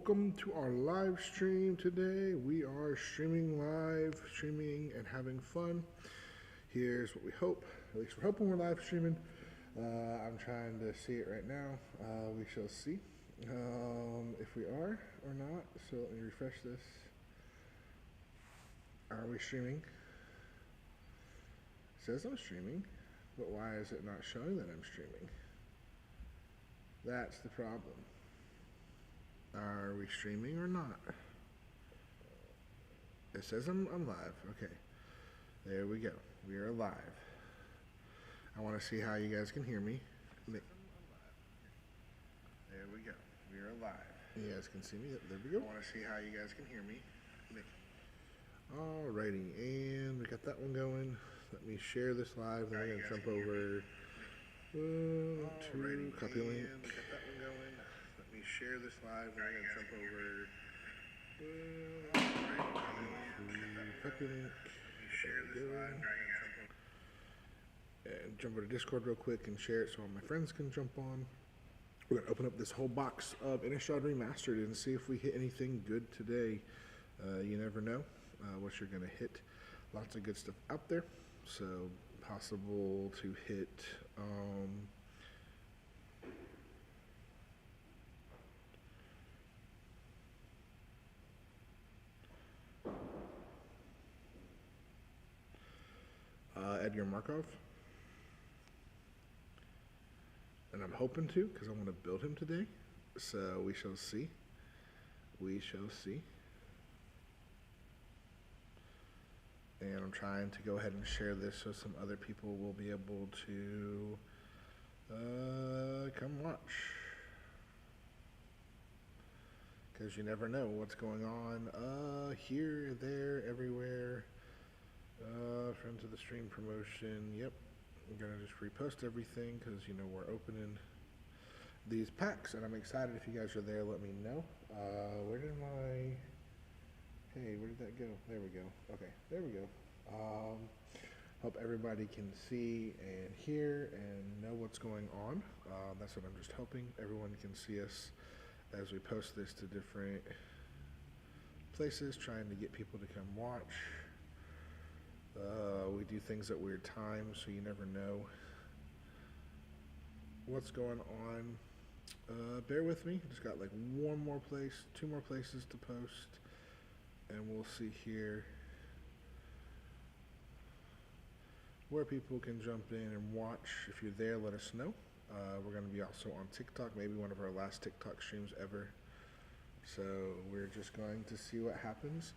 welcome to our live stream today. We are streaming live, streaming and having fun. Here's what we hope, at least we're hoping we're live streaming. I'm trying to see it right now. We shall see if we are or not. So let me refresh this. Are we streaming? It says I'm streaming, but why is it not showing that I'm streaming? That's the problem. Are we streaming or not? It says I'm live. Okay. There we go. We are live. I want to see how you guys can hear me. There we go. We are live. You guys can see me. There we go. I want to see how you guys can hear me. Alrighty, and we got that one going. Let me share this live. Then I'm going to jump over to copy link. We got that one going. Let me share this live. Then I'm going to jump over to copy link. And jump over to Discord real quick and share it so all my friends can jump on. We're going to open up this whole box of Innistrad Remastered and see if we hit anything good today. You never know what you're going to hit. Lots of good stuff out there. So possible to hit Edgar Markov. And I'm hoping to, because I want to build him today. So we shall see. We shall see. And I'm trying to go ahead and share this so some other people will be able to come watch. Because you never know what's going on here, there, everywhere. Friends of the stream promotion. Yep. I'm going to just repost everything because, you know, we're opening these packs. And I'm excited. If you guys are there, let me know. Where did my... Hey, where did that go? There we go. Okay, there we go. Hope everybody can see and hear and know what's going on. That's what I'm just hoping. Everyone can see us as we post this to different places, trying to get people to come watch. We do things at weird times, so you never know what's going on. Bear with me. Just got like two more places to post. And we'll see here where people can jump in and watch. If you're there, let us know. We're going to be also on TikTok, maybe one of our last TikTok streams ever. So we're just going to see what happens.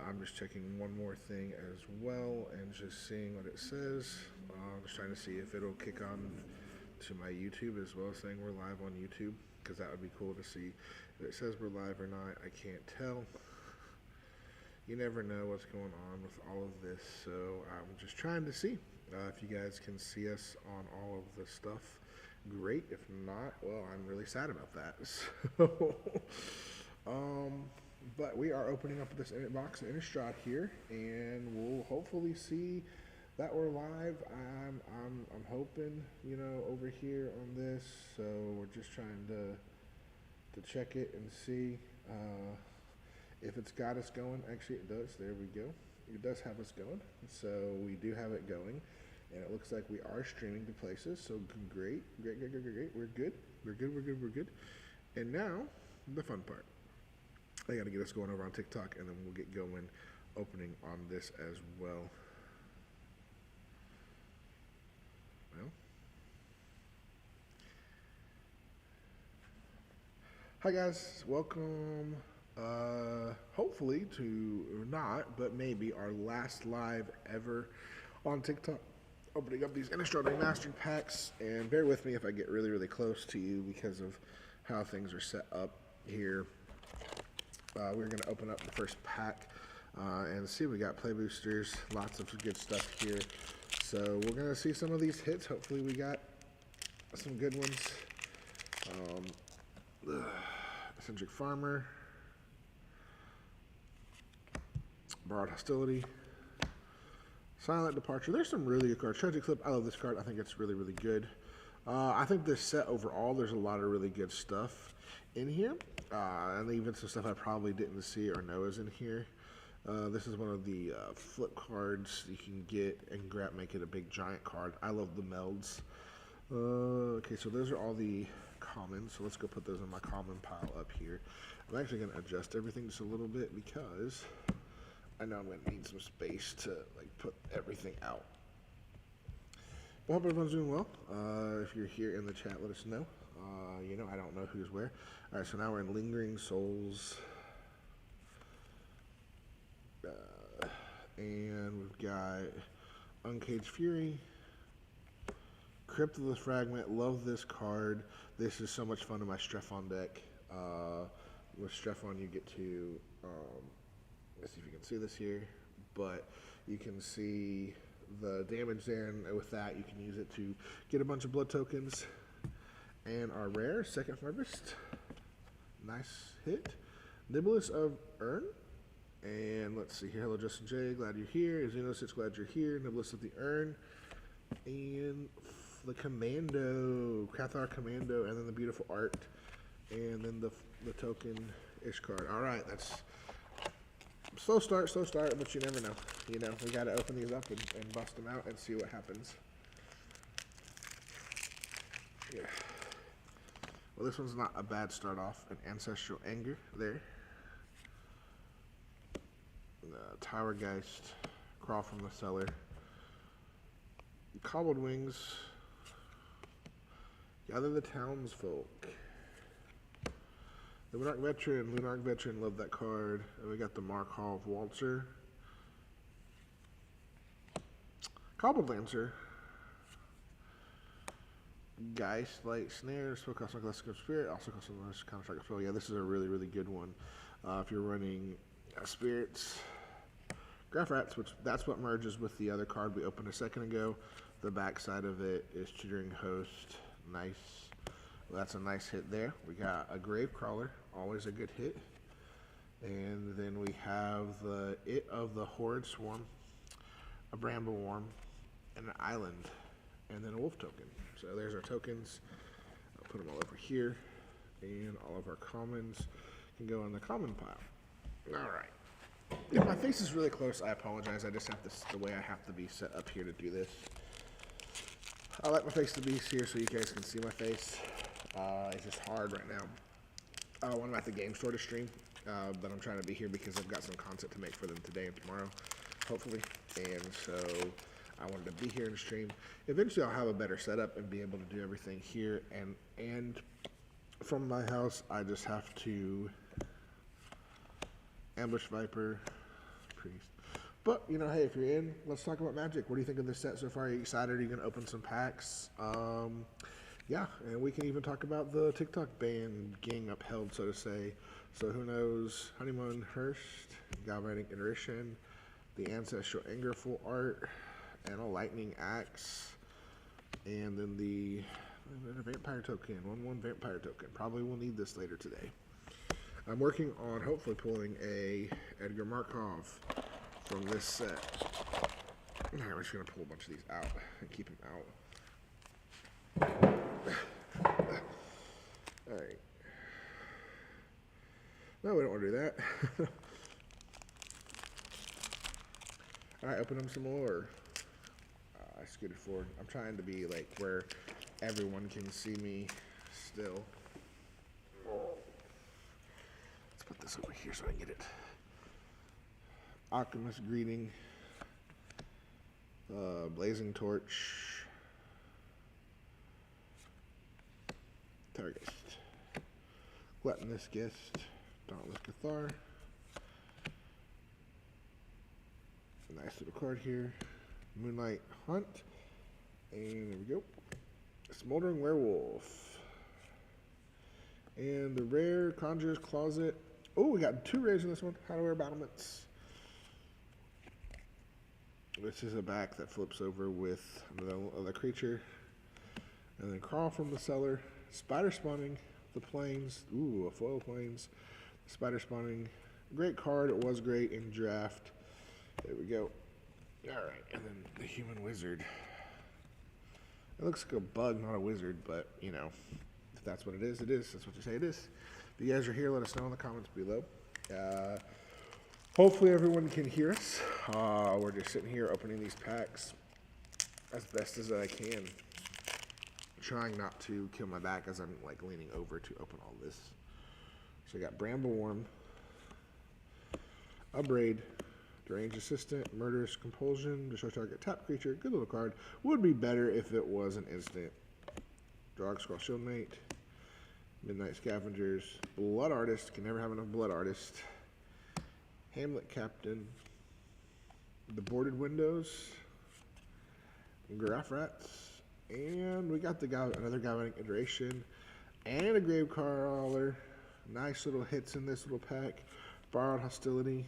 I'm just checking one more thing as well and just seeing what it says. I'm just trying to see if it'll kick on to my YouTube as well, saying we're live on YouTube, because that would be cool to see. If it says we're live or not, I can't tell. You never know what's going on with all of this, so I'm just trying to see if you guys can see us on all of the stuff. Great. If not, well, I'm really sad about that. So, but we are opening up this box of Innistrad here, and we'll hopefully see that we're live. I'm hoping, you know, over here on this. So we're just trying to check it and see. If it's got us going. Actually it does. There we go. It does have us going. So we do have it going. And it looks like we are streaming to places. So great. We're good. And now, the fun part. I got to get us going over on TikTok, and then we'll get going opening on this as well. Well. Hi guys. Welcome. Hopefully to not, but maybe our last live ever on TikTok, opening up these Innistrad Remastered packs. And bear with me if I get really, really close to you because of how things are set up here. We're going to open up the first pack and see. We got play boosters, lots of good stuff here. So we're going to see some of these hits. Hopefully we got some good ones. Eccentric Farmer. Borrowed Hostility. Silent Departure. There's some really good cards. Tragic Clip. I love this card. I think it's really, really good. I think this set overall, there's a lot of really good stuff in here, and even some stuff I probably didn't see or know is in here. This is one of the flip cards you can get and grab, make it a big giant card. I love the melds. Okay, so those are all the commons, so let's go put those in my common pile up here. I'm actually going to adjust everything just a little bit because I know I'm going to need some space to like put everything out. I hope everyone's doing well. If you're here in the chat, let us know. I don't know who's where. All right, so now we're in Lingering Souls. And we've got Uncaged Fury. Crypt of the Fragment. Love this card. This is so much fun in my Strephon deck. With Strephon, you get to, let's see if you can see this here, but you can see the damage there, and with that you can use it to get a bunch of blood tokens. And our rare Second Harvest, nice hit. Nibulus of Urn, and let's see here. Hello Justin J, glad you're here. Xenosits, glad you're here. Nibulus of the Urn, and the Commando, Cathar Commando, and then the beautiful art, and then the token-ish card. All right, that's slow start, but you never know. We got to open these up and bust them out and see what happens. Yeah. Well, this one's not a bad start off. An Ancestral Anger there. Tower Geist, Crawl from the Cellar. Cobbled Wings. Gather the Townsfolk. The Lunarch Veteran, love that card. And we got the Markov Waltzer. Cobbled Lancer. Geist, Light Snare, Spell cost on Classic Spirit, also costs on Counter-Strike Spell. Yeah, this is a really, really good one. If you're running Spirits, Graph Rats, which that's what merges with the other card we opened a second ago. The back side of it is Chittering Host. Nice. Well, that's a nice hit there. We got a Gravecrawler, always a good hit. And then we have the It of the Horde Swarm, a Bramble Worm, and an Island, and then a Wolf token. So there's our tokens. I'll put them all over here, and all of our commons can go in the common pile. All right. If my face is really close, I apologize. I just have this the way I have to be set up here to do this. I like my face to be here so you guys can see my face. It's just hard right now. When I'm at the game store to stream, but I'm trying to be here because I've got some content to make for them today and tomorrow, hopefully. And so I wanted to be here and stream. Eventually I'll have a better setup and be able to do everything here. And from my house, I just have to Ambush Viper, Priest. But, hey, if you're in, let's talk about Magic. What do you think of this set so far? Are you excited? Are you going to open some packs? Yeah, and we can even talk about the TikTok ban getting upheld, so to say. So who knows? Honeymoon Hearst, Galvanic Inertion, the Ancestral Anger full art, and a Lightning Axe, and then the Vampire token, 1/1 Vampire token. Probably will need this later today. I'm working on hopefully pulling a Edgar Markov from this set. All right, we're just going to pull a bunch of these out and keep them out. All right. No, we don't want to do that. All right, open them some more. I scooted forward. I'm trying to be like where everyone can see me still. Let's put this over here so I can get it. Alchemist Greeting. Blazing Torch. Target. Gluttonous Guest. Dauntless Cathar. A nice little card here. Moonlight Hunt. And there we go. Smoldering Werewolf. And the rare Conjurer's Closet. Oh, we got 2 rares in this one. How to Wear Battlements. This is a back that flips over with another creature. And then Crawl from the Cellar. Spider Spawning. The Plains. Ooh, a foil Plains. Spider Spawning. Great card. It was great in draft. There we go. Alright, and then the Human Wizard. It looks like a bug, not a wizard, but, you know, if that's what it is, it is. That's what you say it is. If you guys are here, let us know in the comments below. Hopefully everyone can hear us. We're just sitting here opening these packs as best as I can. Trying not to kill my back as I'm like leaning over to open all this. So we got Brambleworm, Upbraid, Deranged Assistant, Murderous Compulsion, Destroy Target Tap Creature, good little card. Would be better if it was an instant. Drog Scroll Shieldmate, Midnight Scavengers, Blood Artist, can never have enough Blood Artist, Hamlet Captain, the Boarded Windows, Giraffe Rats, and we got another Galvanic Iteration, and a Gravecrawler. Nice little hits in this little pack. Borrowed Hostility,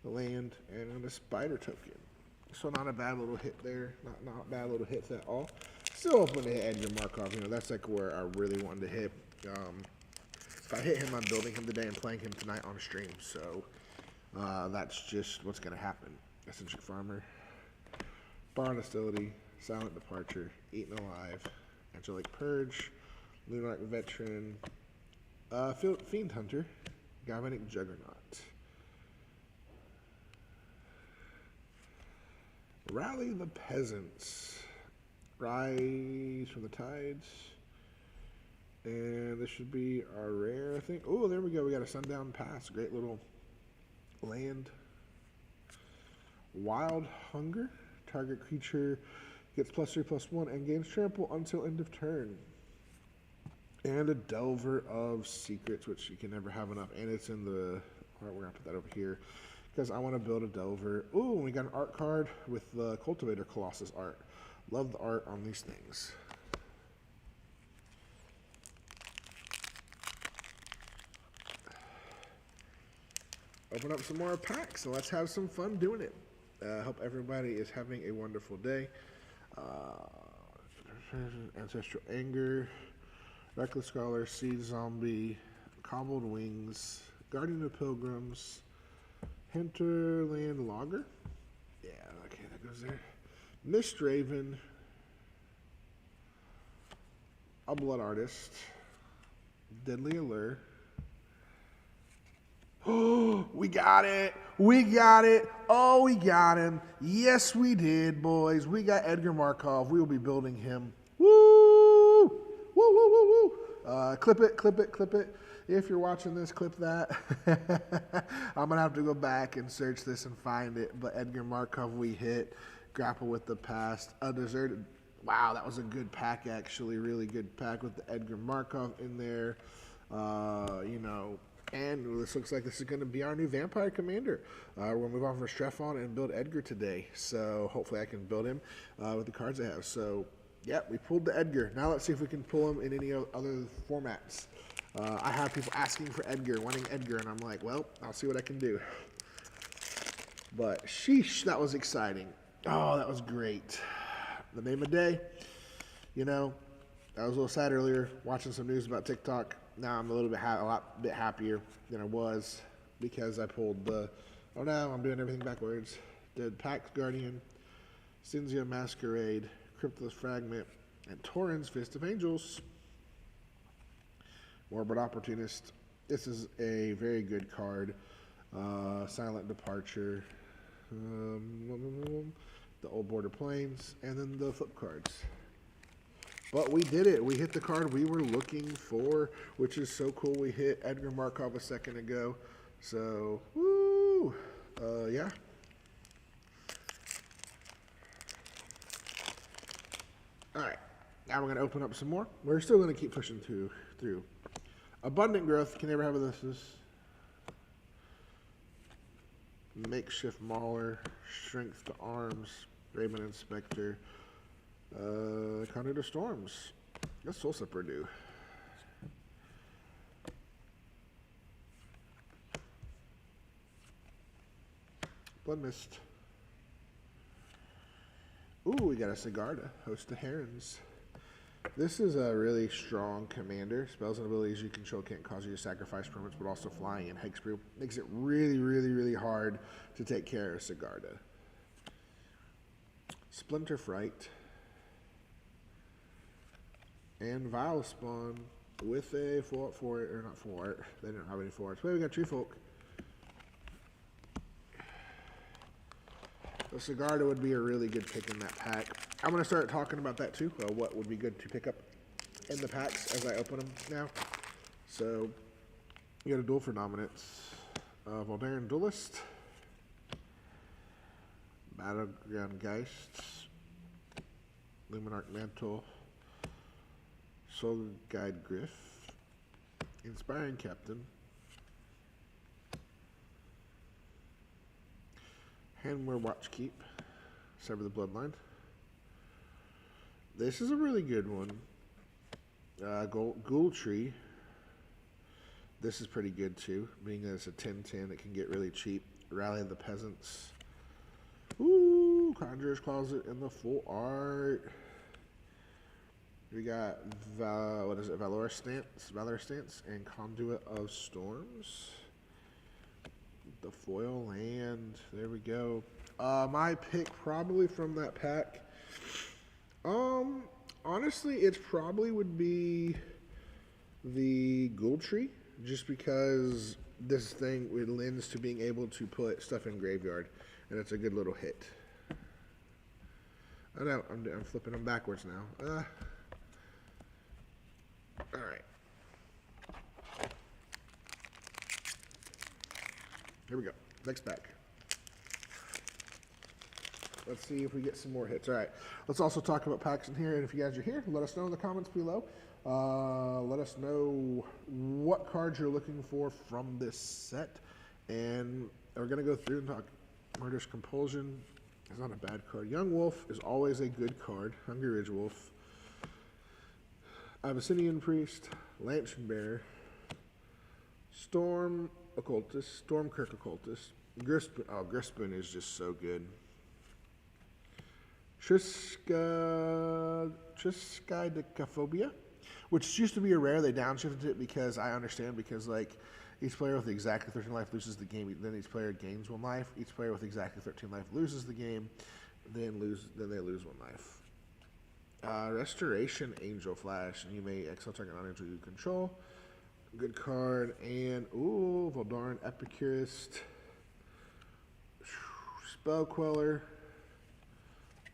the land, and a Spider Token. So not a bad little hit there. Not bad little hits at all. Still open to hit Edgar Markov. You know, that's like where I really wanted to hit. If I hit him, I'm building him today and playing him tonight on stream. So that's just what's going to happen. Eccentric Farmer, Borrowed Hostility, Silent Departure, Eaten Alive, Angelic Purge, Lunar Veteran, Fiend Hunter, Galvanic Juggernaut, Rally the Peasants, Rise from the Tides, and this should be our rare, I think. Oh, there we go. We got a Sundown Pass. Great little land. Wild Hunger. Target creature gets +3/+1 and gains trample until end of turn. And a Delver of Secrets, which you can never have enough. And it's in the... All right, we're going to put that over here because I want to build a Delver. Ooh, we got an art card with the Cultivator Colossus art. Love the art on these things. Open up some more packs and let's have some fun doing it. Hope everybody is having a wonderful day. Ancestral Anger, Reckless Scholar, Seed Zombie, Cobbled Wings, Guardian of Pilgrims, Hinterland Logger. Yeah, okay, that goes there. Mist Raven, a Blood Artist, Deadly Allure. Oh, we got it. We got it. Oh, we got him. Yes, we did, boys. We got Edgar Markov. We will be building him. Woo! Woo, woo, woo, woo. Clip it, clip it, clip it. If you're watching this, clip that. I'm going to have to go back and search this and find it. But Edgar Markov we hit. Grapple with the Past. A Deserted. Wow, that was a good pack, actually. Really good pack with the Edgar Markov in there. You know. And this looks like this is going to be our new Vampire Commander. We're going to move on from Strefon and build Edgar today. So hopefully I can build him with the cards I have. So, yeah, we pulled the Edgar. Now let's see if we can pull him in any other formats. I have people asking for Edgar, wanting Edgar, and I'm like, well, I'll see what I can do. But sheesh, that was exciting. Oh, that was great. That made my day. You know, I was a little sad earlier watching some news about TikTok. Now I'm a little bit a lot bit happier than I was because I pulled the, oh no, I'm doing everything backwards. Did Pax Guardian, Cinzia Masquerade, Cryptos Fragment, and Torrens Fist of Angels. Morbid Opportunist. This is a very good card. Silent Departure, the Old Border Plains, and then the flip cards. But we did it. We hit the card we were looking for, which is so cool. We hit Edgar Markov a second ago. So, woo! Yeah. All right. Now we're going to open up some more. We're still going to keep pushing through. Abundant Growth. Can never have this. Makeshift Mauler. Strength to Arms. Raven Inspector. Conduit of Storms. What's Soul Slipper do? Blood Mist. Ooh, we got a Sigarda. Host of Herons. This is a really strong commander. Spells and abilities you control can't cause you to sacrifice permanents, but also flying and hexproof. Makes it really, really, really hard to take care of Sigarda. Splinter Fright. And Vile Spawn with a full art, or not full art. They didn't have any full arts. But we got Tree Folk. The Sigarda would be a really good pick in that pack. I'm going to start talking about that too. What would be good to pick up in the packs as I open them now. So, you got a duel for dominance. Voldaren Duelist. Battleground Geists. Luminarch Mantle. Soul Guide Griff. Inspiring Captain. Handwear Watchkeep. Sever the Bloodline. This is a really good one. Ghoul Tree. This is pretty good too, being that it's a 10/10, it can get really cheap. Rally of the Peasants. Ooh, Conjurer's Closet in the full art. We got, Valor Stance and Conduit of Storms. The foil land, there we go. My pick probably from that pack, honestly, it probably would be the Ghoul Tree, just because this thing lends to being able to put stuff in graveyard, and it's a good little hit. Oh no, I'm flipping them backwards now. All right. Here we go. Next pack. Let's see if we get some more hits. All right. Let's also talk about packs in here. And if you guys are here, let us know in the comments below. Let us know what cards you're looking for from this set. And we're going to go through and talk. Murderous Compulsion is not a bad card. Young Wolf is always a good card. Hungry Ridge Wolf. Abyssinian Priest. Lantern Bearer. Storm Occultist. Stormkirk Occultist. Grispin. Oh, Grispin is just so good. Triskaidekaphobia, which used to be a rare. They downshifted it because I understand, because like each player with exactly 13 life loses the game. Then each player gains 1 life. Each player with exactly 13 life loses the game. Then they lose 1 life. Restoration Angel Flash, and you may exile target non-angel you control. Good card. And ooh, Voldaren Epicurist, Spell Queller,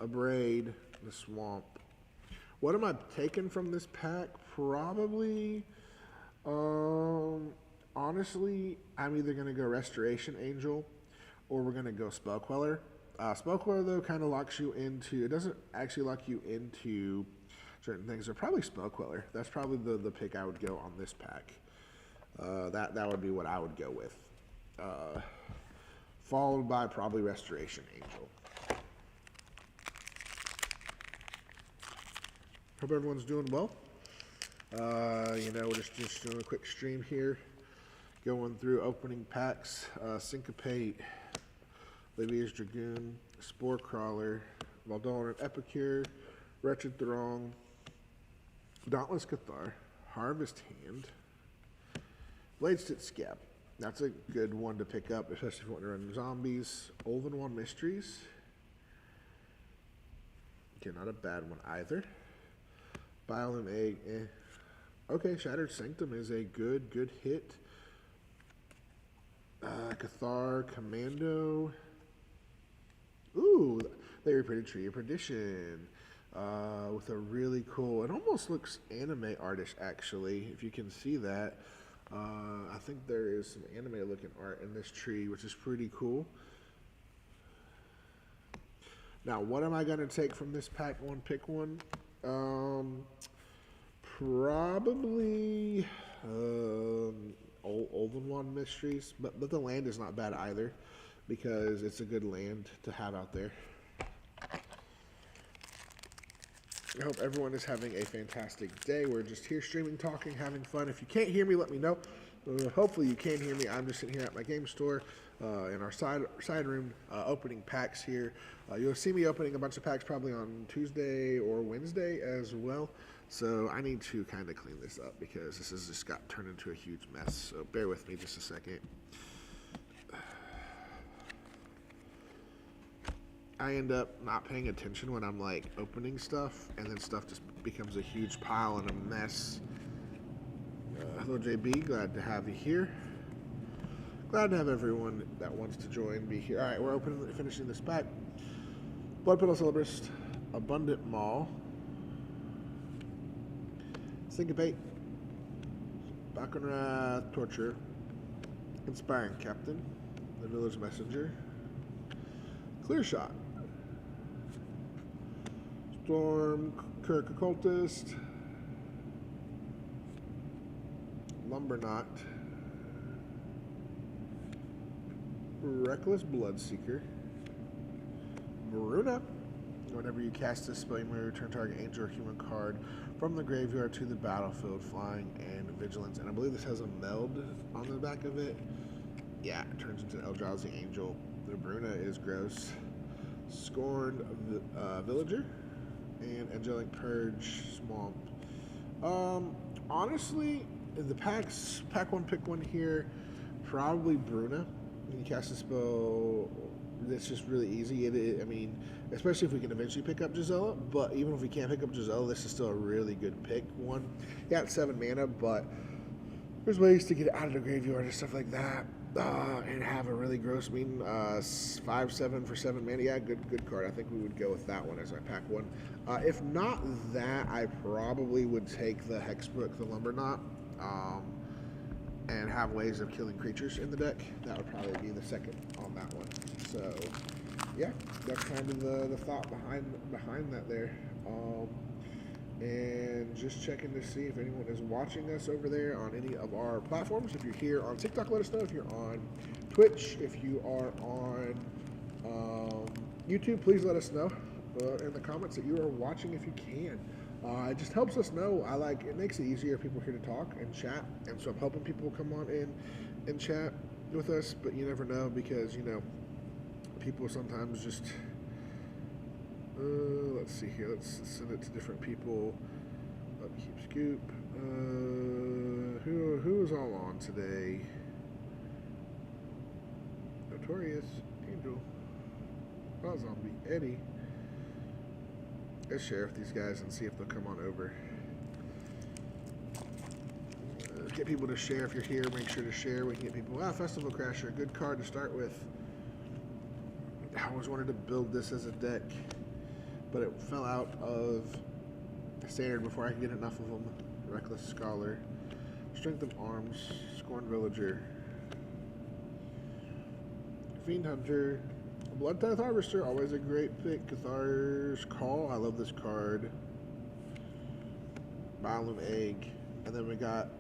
Abrade, the Swamp. What am I taking from this pack? Probably, honestly, I'm either going to go Restoration Angel or we're going to go Spell Queller. Spell Queller, though, kind of locks you into, it doesn't actually lock you into certain things. So probably Spell Queller. That's probably the pick I would go on this pack. That would be what I would go with. Followed by probably Restoration Angel. Hope everyone's doing well. We're just doing a quick stream here, going through opening packs. Syncopate, Livia's Dragoon, Spore Crawler, Voldaren Epicure, Wretched Throng, Dauntless Cathar, Harvest Hand, Bladestitch Scab. That's a good one to pick up, especially if you want to run zombies. Olven Mysteries. Okay, not a bad one either. Biolum Egg, Okay, Shattered Sanctum is a good hit. Cathar Commando. Ooh, they reprinted Tree of Perdition. With a really cool, it almost looks anime artish actually, if you can see that. I think there is some anime looking art in this tree, which is pretty cool. Now, what am I going to take from this pack? Pick one. Probably Olven Mysteries, but the land is not bad either, because it's a good land to have out there. I hope everyone is having a fantastic day. We're just here streaming, talking, having fun. If you can't hear me, let me know. Hopefully you can hear me. I'm just sitting here at my game store in our side room opening packs here. You'll see me opening a bunch of packs probably on Tuesday or Wednesday as well. So I need to kind of clean this up because this has just got turned into a huge mess. So bear with me just a second. I end up not paying attention when I'm like opening stuff, and then stuff just becomes a huge pile and a mess. Hello JB, glad to have you here. Glad to have everyone that wants to join be here. Alright, we're finishing this pack. Blood Petal Celebrist, Abundant Maul, Syncopate, Baconrath Torture, Inspiring Captain, The Village Messenger, Clear Shot, Storm Kirk Occultist, Lumberknot, Reckless Bloodseeker, Bruna. Whenever you cast this spell, you may return target angel or human card from the graveyard to the battlefield, flying and vigilance. And I believe this has a meld on the back of it. Yeah, it turns into an Eldrazi angel. The Bruna is gross. Scorned Villager and Angelic Purge Swamp. Honestly, in the packs, pack one, pick one here. Probably Bruna. When you cast a spell, it's just really easy. I mean, especially if we can eventually pick up Gisela. But even if we can't pick up Gisela, this is still a really good pick. One, yeah, it's 7 mana, but there's ways to get it out of the graveyard and stuff like that. And have a really gross mean 5/7 for 7 mana. Yeah, good card. I think we would go with that one as our pack one. If not that, I probably would take the Hexbook, the Lumberknot, and have ways of killing creatures in the deck. That would probably be the second on that one. So yeah, that's kind of the thought behind that there. And just checking to see if anyone is watching us over there on any of our platforms. If you're here on TikTok, let us know. If you're on Twitch, if you are on YouTube, please let us know in the comments that you are watching if you can. It just helps us know. It makes it easier for people here to talk and chat. And so I'm hoping people come on in and chat with us, but you never know because, people sometimes just... let's see here. Let's send it to different people. Upkeep Scoop. Who is all on today? Notorious Angel. Not Zombie. Eddie. Let's share with these guys and see if they'll come on over. Get people to share. If you're here, make sure to share. We can get people. Festival Crasher. Good card to start with. I always wanted to build this as a deck, but it fell out of standard before I could get enough of them. Reckless Scholar, Strength of Arms, Scorned Villager, Fiend Hunter, Bloodtithe Harvester, always a great pick. Cathar's Call, I love this card. Biolume Egg, and then we got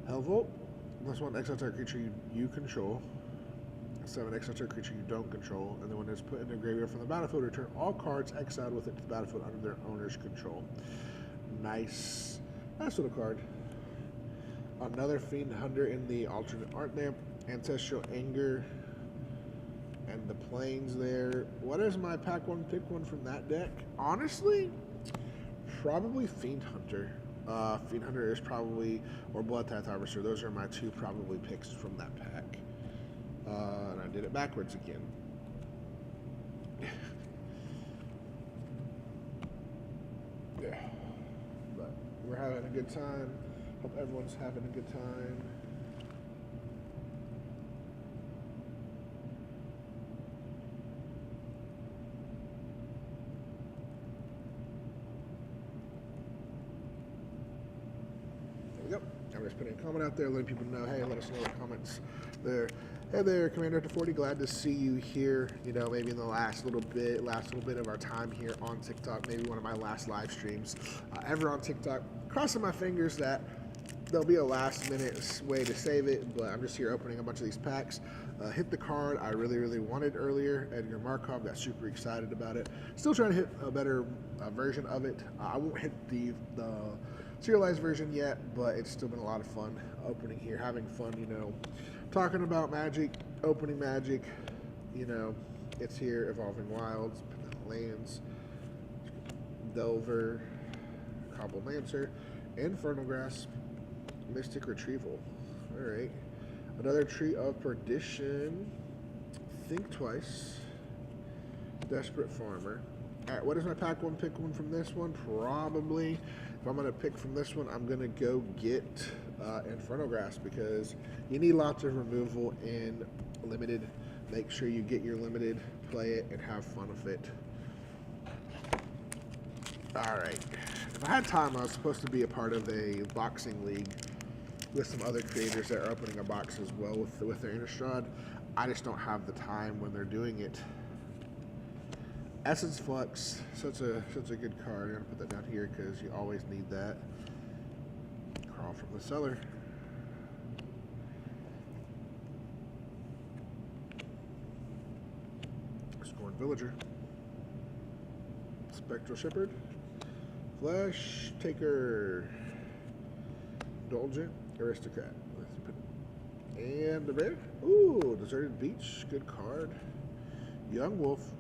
Hellvolt. Plus 1 exile target creature you control. 7 exile target creature you don't control, and then when it's put in the graveyard from the battlefield, return all cards exiled with it to the battlefield under their owner's control. Nice little card. Another Fiend Hunter in the alternate art there. Ancestral Anger, and the Plains there. What is my pack one, pick one from that deck? Honestly, probably Fiend Hunter. Fiend Hunter is probably, or Bloodtithe Harvester. Those are my two probably picks from that pack. And I did it backwards again. Yeah. But we're having a good time. Hope everyone's having a good time. There we go. I'm just putting a comment out there, letting people know, hey, let us know in the comments there. Hey there, Commander After 40, glad to see you here. Maybe in the last little bit of our time here on TikTok, maybe one of my last live streams ever on TikTok. Crossing my fingers that there'll be a last minute way to save it, but I'm just here opening a bunch of these packs. Hit the card I really wanted earlier, Edgar Markov, got super excited about it. Still trying to hit a better version of it. I won't hit the serialized version yet, but it's still been a lot of fun opening here, having fun, talking about Magic, opening Magic, it's here, Evolving Wilds, Lands, Delver, Cobble Lancer, Infernal Grasp, Mystic Retrieval. Alright. Another Tree of Perdition. Think Twice. Desperate Farmer. Alright, what is my pack one, pick one from this one? Probably, if I'm going to pick from this one, I'm going to go get Inferno Grass because you need lots of removal in limited. Make sure you get your limited, play it, and have fun with it. Alright, if I had time, I was supposed to be a part of a boxing league with some other creators that are opening a box as well with their Innistrad. I just don't have the time when they're doing it. Essence Flux, such a good card. I'm gonna put that down here because you always need that. Crawl from the cellar. Scorn Villager. Spectral Shepherd. Flesh Taker. Indulgent Aristocrat. And the rare. Ooh, Deserted Beach. Good card. Young Wolf.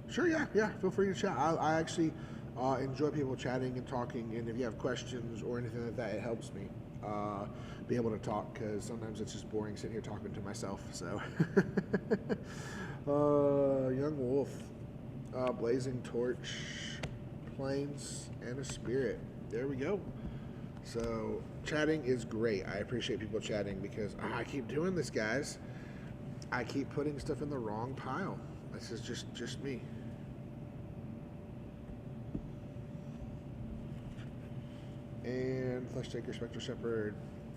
Sure, yeah. Feel free to chat. I actually enjoy people chatting and talking, and if you have questions or anything like that, it helps me be able to talk because sometimes it's just boring sitting here talking to myself. So, Young Wolf, Blazing Torch, Plains, and a Spirit. There we go. So, chatting is great. I appreciate people chatting because I keep doing this, guys. I keep putting stuff in the wrong pile. This is just me. And Flesh Taker, Spectral Shepherd.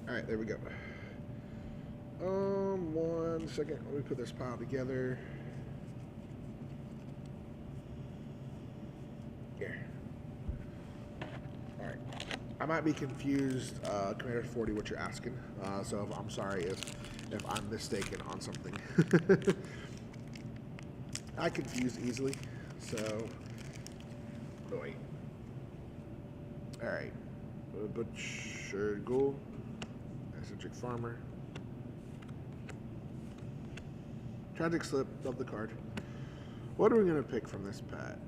Alright, there we go. 1 second. Let me put this pile together. Here. Alright. I might be confused, Commander 40, what you're asking. So I'm sorry if I'm mistaken on something. I confuse easily, so wait. Alright. Butcher Ghoul. Eccentric Farmer. Tragic Slip, love the card. What are we gonna pick from this pack?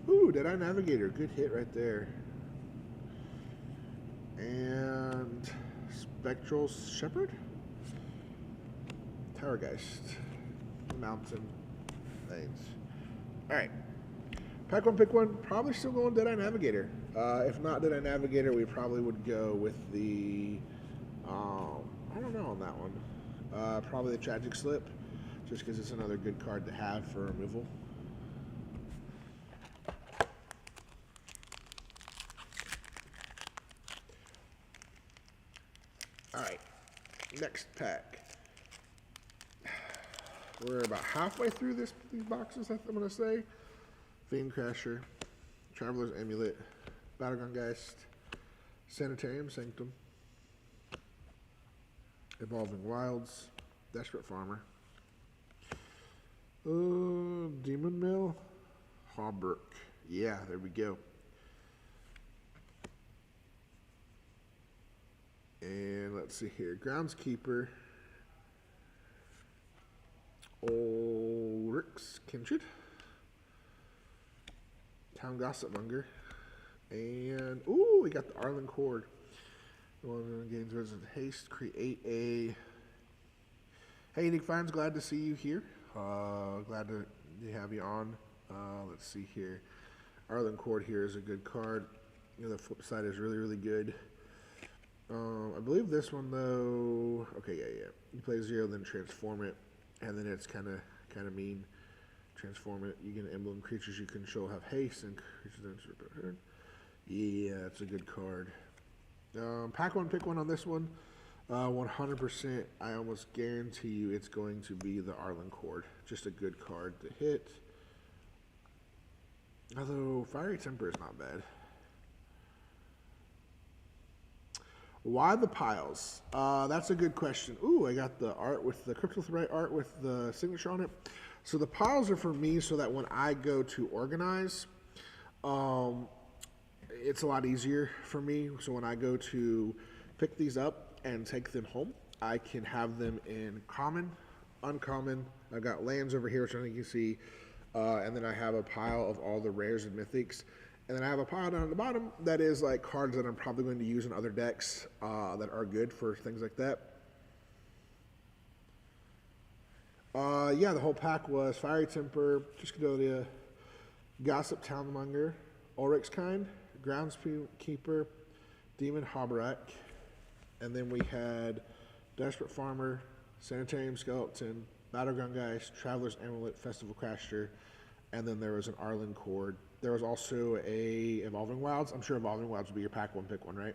Ooh, Deadeye Navigator, good hit right there. And Spectral Shepherd? Towergeist. Mountain Lanes. Alright. Pack one, pick one. Probably still going Deadeye Navigator. If not Deadeye Navigator, we probably would go with the I don't know on that one. Probably the Tragic Slip, just because it's another good card to have for removal. Alright, next pack. We're about halfway through these boxes, I'm going to say. Fiend Crasher, Traveler's Amulet, Battleground Geist, Sanitarium Sanctum, Evolving Wilds, Desperate Farmer, Demon Mill, Hawberk. Yeah, there we go. And let's see here. Groundskeeper. Ulric's Kindred. Town Gossip Monger. And, ooh, we got the Arlen Cord. One gains resident haste. Create a... Hey, Unique Finds, glad to see you here. Glad to have you on. Let's see here. Arlen Cord here is a good card. You know, the flip side is really, really good. I believe this one though. Okay, yeah. You play 0, then transform it, and then it's kind of mean. Transform it. You get an emblem. Creatures you control have haste, and creatures then. Yeah, it's a good card. Pack one, pick one on this one. 100%. I almost guarantee you it's going to be the Arlen Cord. Just a good card to hit. Although Fiery Temper is not bad. Why the piles? That's a good question. Ooh, I got the art with the Cryptolithite art with the signature on it. So the piles are for me so that when I go to organize, it's a lot easier for me. So when I go to pick these up and take them home, I can have them in common, uncommon. I've got lands over here, which I think you see. And then I have a pile of all the rares and mythics. And then I have a pile down at the bottom that is like cards that I'm probably going to use in other decks that are good for things like that. Yeah, the whole pack was Fiery Temper, Triskadolia, Gossip Townmonger, Ulrich's Kind, Groundskeeper, Demon Hobrak, and then we had Desperate Farmer, Sanitarium Skeleton, Battleground Geist, Traveler's Amulet, Festival Crasher, and then there was an Arlen Cord. There was also a Evolving Wilds. I'm sure Evolving Wilds would be your pack one, pick one, right?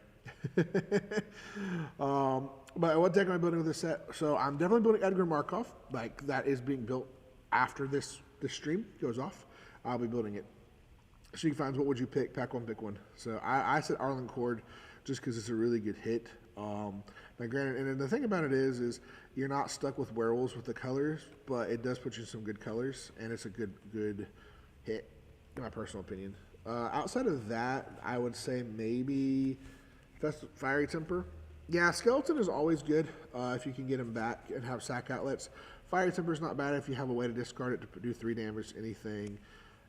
But what deck am I building with this set? So I'm definitely building Edgar Markov. Like, that is being built after this stream goes off. I'll be building it. She finds what would you pick? Pack one, pick one. So I said Arlen Cord just because it's a really good hit. Now granted, and the thing about it is you're not stuck with werewolves with the colors, but it does put you in some good colors, and it's a good hit, in my personal opinion. Outside of that, I would say maybe Fiery Temper. Yeah, Skeleton is always good if you can get him back and have sack outlets. Fiery Temper is not bad if you have a way to discard it to do 3 damage to anything.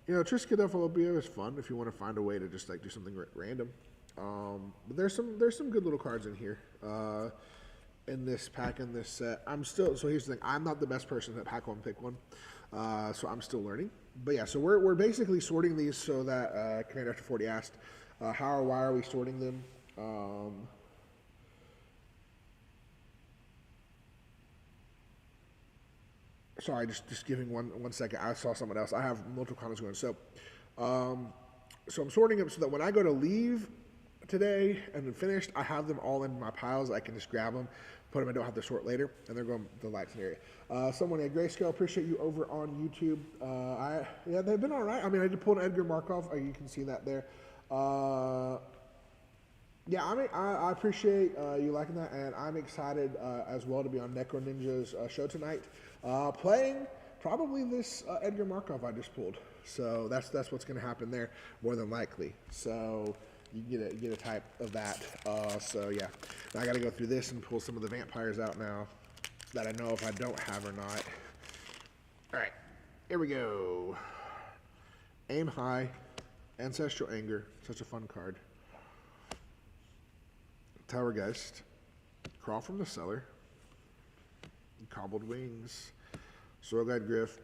You know, Triskadolia is fun if you want to find a way to just like do something random. But there's some good little cards in here in this pack, in this set. So here's the thing, I'm not the best person at pack one, pick one, so I'm still learning. But yeah, so we're basically sorting these so that Commander After 40 asked how or why are we sorting them. Sorry, just giving one second. I saw someone else. I have multiple comments going. So I'm sorting them so that when I go to leave today and then finished, I have them all in my piles. I can just grab them, put them. I don't have to sort later, and they're going to the lights area. Someone at Grayscale, appreciate you over on YouTube. Yeah, they've been all right. I mean, I did pull an Edgar Markov. You can see that there. Yeah, I appreciate you liking that, and I'm excited as well to be on Necro Ninja's show tonight, playing probably this Edgar Markov I just pulled. So that's what's going to happen there, more than likely. So you get a type of that. So yeah, now I got to go through this and pull some of the vampires out now that I know if I don't have or not. All right, here we go. Aim High, Ancestral Anger, such a fun card. Tower Geist, Crawl from the Cellar, Cobbled Wings, Soil Guide Griff,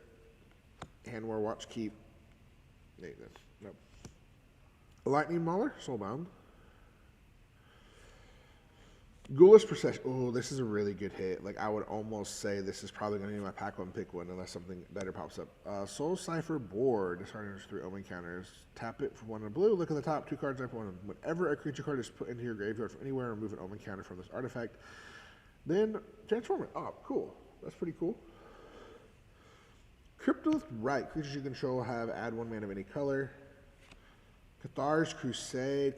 Handwar Watch Keep, nope. Lightning Mauler, Soulbound, Ghoulish Procession. Oh, this is a really good hit. Like, I would almost say this is probably going to be my pack one, pick one, unless something better pops up. Soul Cipher Board, discarding 3 Omen counters. Tap it for 1 in blue. Look at the top 2 cards I put on. Whenever a creature card is put into your graveyard from anywhere, remove an Omen counter from this artifact. Then transform it. Oh, cool. That's pretty cool. Cryptolith Right. Creatures you control add 1 mana of any color. Cathar's Crusade.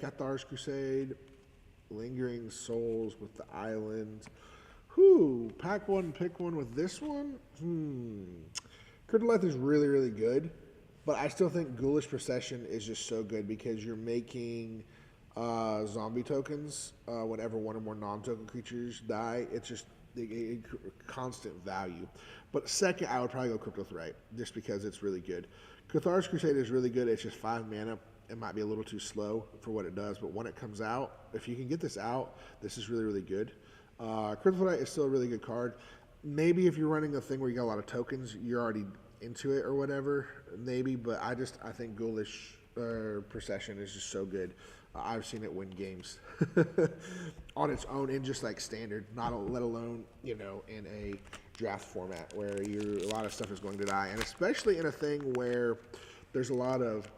Lingering Souls with the Island. Pack one, pick one with this one? Cryptolith is really, really good, but I still think Ghoulish Procession is just so good because you're making zombie tokens whenever 1 or more non-token creatures die. It's just a constant value. But second, I would probably go Cryptolith Right, just because it's really good. Cathar's Crusade is really good. It's just 5 mana. It might be a little too slow for what it does, but when it comes out, if you can get this out, this is really, really good. Cryptolith is still a really good card. Maybe if you're running a thing where you got a lot of tokens, you're already into it or whatever, maybe, but I think Ghoulish Procession is just so good. I've seen it win games on its own in just like standard, not let alone, in a draft format where a lot of stuff is going to die, and especially in a thing where there's a lot of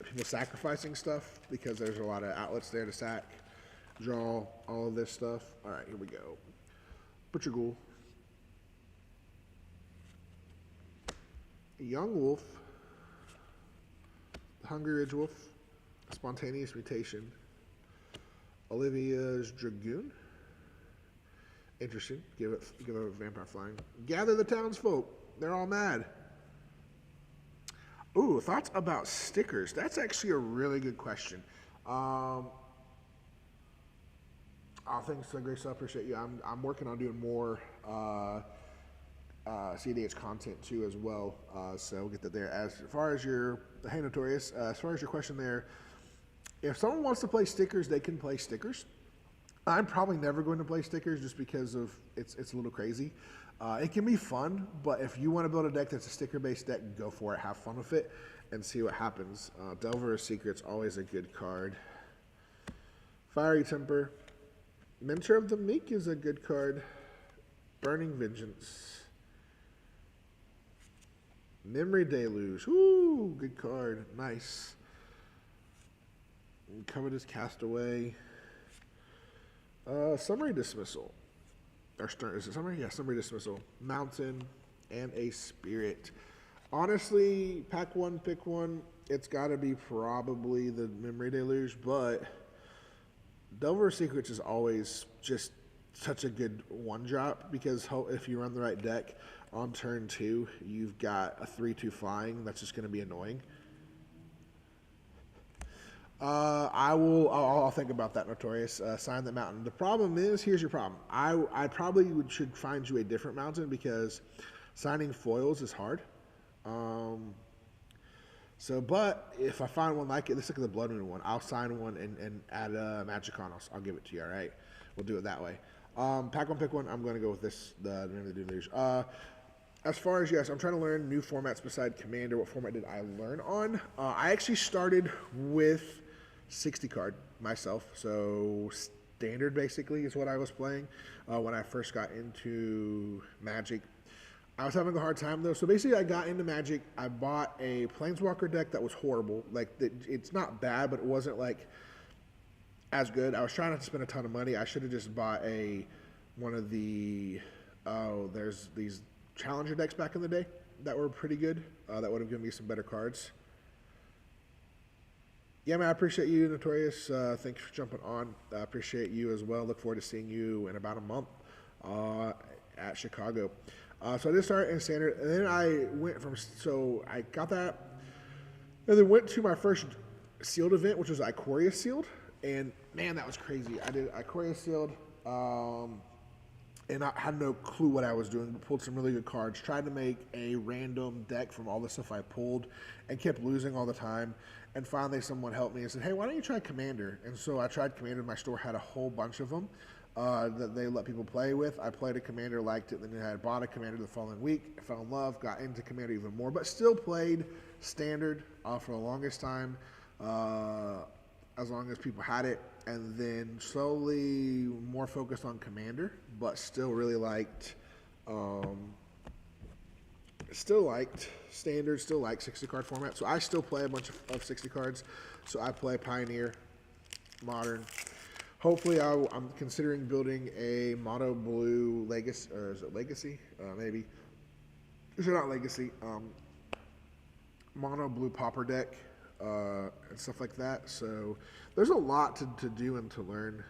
people sacrificing stuff because there's a lot of outlets there to sack, draw, all of this stuff. All right, here we go. Butcher Ghoul. Young Wolf. Hungry Ridge Wolf. Spontaneous Mutation. Olivia's Dragoon. Interesting. Give it a Vampire Flying. Gather the Townsfolk. They're all mad. Ooh, thoughts about stickers? That's actually a really good question. Thanks, Grace. I appreciate you. I'm working on doing more CDH content too as well. So we'll get that there. As far as your Notorious, as far as your question there, If someone wants to play stickers, they can play stickers. I'm probably never going to play stickers just because of it's a little crazy. It can be fun, but if you want to build a deck that's a sticker-based deck, go for it. Have fun with it and see what happens. Delver of Secret's always a good card. Fiery Temper. Mentor of the Meek is a good card. Burning Vengeance. Memory Deluge. Ooh, good card. Nice. Covetous Castaway. Summary Dismissal. Or is it summary? Yeah, Summary Dismissal. Mountain and a Spirit. Honestly, pack one, pick one. It's got to be probably the Memory Deluge, but Delver Secrets is always just such a good one-drop because if you run the right deck on turn 2, you've got a 3/2 flying. That's just going to be annoying. I'll think about that, Notorious. Sign the mountain. The problem is, here's your problem. I probably should find you a different mountain because signing foils is hard. But if I find one like it, let's look at the Blood Moon one. I'll sign one and add Magiconos. I'll give it to you, all right? We'll do it that way. Pack one, pick one. I'm going to go with this, the Deluge. As far as, yes, I'm trying to learn new formats beside Commander. What format did I learn on? I actually started with 60 card myself. So Standard basically is what I was playing when I first got into Magic. I was having a hard time though. So basically I got into Magic. I bought a Planeswalker deck that was horrible. Like it's not bad, but it wasn't like as good. I was trying not to spend a ton of money. I should have just bought one of the, there's these Challenger decks back in the day that were pretty good. That would have given me some better cards. Yeah, man, I appreciate you, Notorious. Thanks for jumping on. I appreciate you as well. Look forward to seeing you in about a month at Chicago. So I did start in Standard, and then I went so I got that, and then went to my first sealed event, which was Ikoria Sealed, and man, that was crazy. I did Ikoria Sealed, and I had no clue what I was doing, but pulled some really good cards. Tried to make a random deck from all the stuff I pulled, and kept losing all the time. And finally, someone helped me and said, "Hey, why don't you try Commander?" And so I tried Commander. My store had a whole bunch of them that they let people play with. I played a Commander, liked it. Then I bought a Commander the following week. I fell in love, got into Commander even more, but still played Standard for the longest time, as long as people had it. And then slowly more focused on Commander, but still really liked, Standard, still like 60 card format. So I still play a bunch of 60 cards. So I play Pioneer, Modern. Hopefully I'm considering building a Mono Blue Legacy, or is it Legacy? Maybe. Is it not Legacy? Mono Blue Pauper deck. And stuff like that. So there's a lot to do and to learn,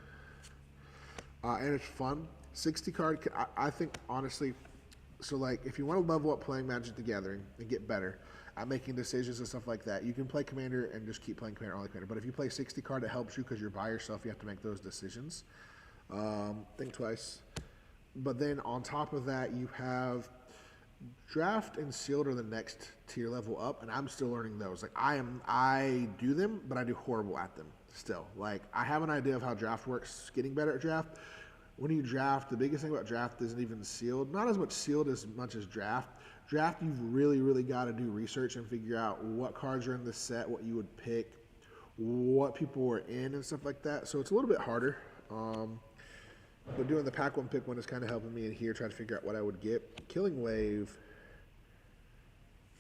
and it's fun. 60 card, I think honestly. So like, if you want to level up playing Magic the Gathering and get better at making decisions and stuff like that, you can play Commander and just keep playing Commander, only Commander. But if you play 60 card, it helps you because you're by yourself. You have to make those decisions. Think twice. But then on top of that, you have Draft and Sealed are the next tier level up, and I'm still learning those. Like I do them, but I do horrible at them still. Like I have an idea of how Draft works, getting better at Draft. When you draft, the biggest thing about Draft isn't even Sealed. Not as much Sealed as much as Draft. Draft, you've really got to do research and figure out what cards are in the set, what you would pick, what people were in, and stuff like that. So it's a little bit harder. But doing the pack one, pick one is kind of helping me in here, trying to figure out what I would get. Killing Wave.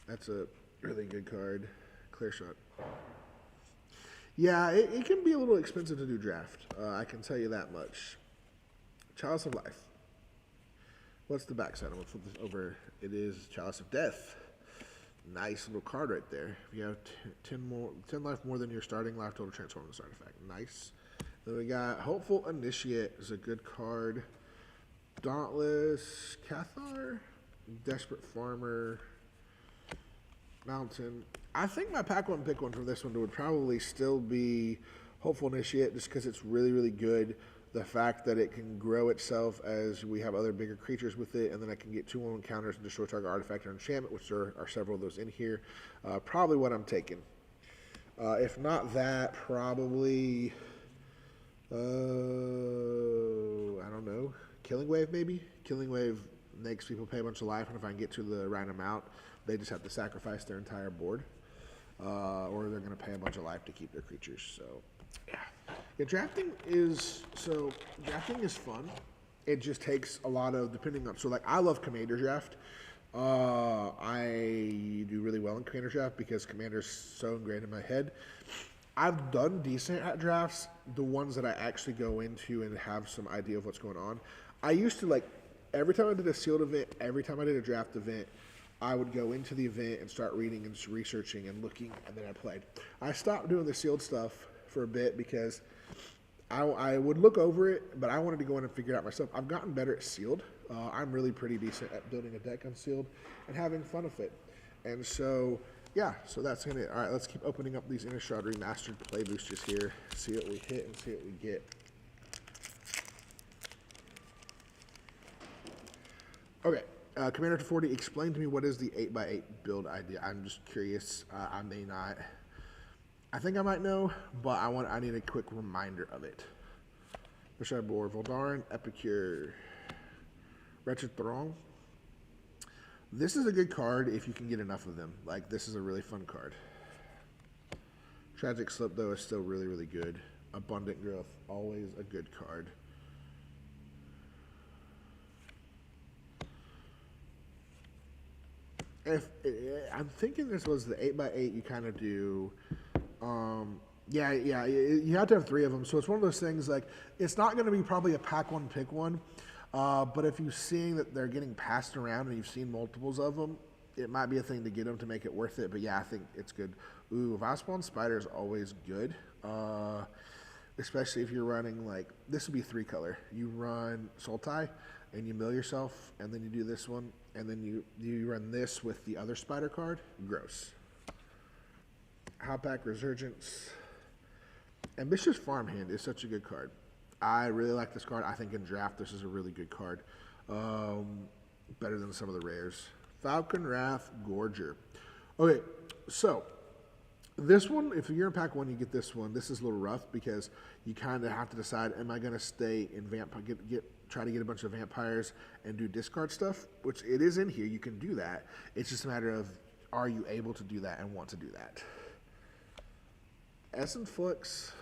That's a really good card. Clear Shot. Yeah, it can be a little expensive to do Draft. I can tell you that much. Chalice of Life. What's the backside? I'm going to flip this over. It is Chalice of Death. Nice little card right there. If you have 10 life more than your starting life total, transform this artifact. Nice. Then we got Hopeful Initiate is a good card. Dauntless Cathar. Desperate Farmer. Mountain. I think my pack one, pick one for this one would probably still be Hopeful Initiate, just because it's really good. The fact that it can grow itself as we have other bigger creatures with it, and then I can get 2/1 counters and destroy target artifact or enchantment, which there are several of those in here. Probably what I'm taking. If not that, probably, I don't know, Killing Wave maybe? Killing Wave makes people pay a bunch of life, and if I can get to the right amount, they just have to sacrifice their entire board. Or they're going to pay a bunch of life to keep their creatures. So, yeah. Yeah, drafting is fun. It just takes a lot of, depending on, so like I love Commander Draft. I do really well in Commander Draft because Commander's so ingrained in my head. I've done decent at drafts, the ones that I actually go into and have some idea of what's going on. I used to like, every time I did a sealed event, every time I did a draft event, I would go into the event and start reading and researching and looking, and then I played. I stopped doing the sealed stuff for a bit because I would look over it, but I wanted to go in and figure it out myself. I've gotten better at sealed. I'm really pretty decent at building a deck on sealed and having fun with it. And so, yeah, so that's going to, all right, let's keep opening up these Innistrad Remastered play boosters here, see what we hit and see what we get. Okay. Commander to 40, explain to me what is the 8x8 build idea. I'm just curious. I may not. I think I might know, but I need a quick reminder of it. Bishop Boar, Voldaren, Epicure, Wretched Throng. This is a good card if you can get enough of them. Like, this is a really fun card. Tragic Slip, though, is still really, really good. Abundant Growth, always a good card. I'm thinking this was the 8x8 you kind of do. Yeah, you have to have 3 of them. So it's one of those things like, it's not going to be probably a pack one, pick one. But if you're seeing that they're getting passed around and you've seen multiples of them, it might be a thing to get them to make it worth it. But yeah, I think it's good. Ooh, Valspawn Spider is always good. Especially if you're running like, this would be 3 color. You run Sultai and you mill yourself, and then you do this one, and then you run this with the other spider card. Gross. Hopback Resurgence. Ambitious Farmhand is such a good card. I really like this card. I think in draft this is a really good card. Better than some of the rares. Falcon Wrath Gorger. Okay, so this one, if you're in pack one, you get this one. This is a little rough because you kind of have to decide, am I going to stay in try to get a bunch of vampires and do discard stuff, which it is in here. You can do that. It's just a matter of, are you able to do that and want to do that? Essence Flux.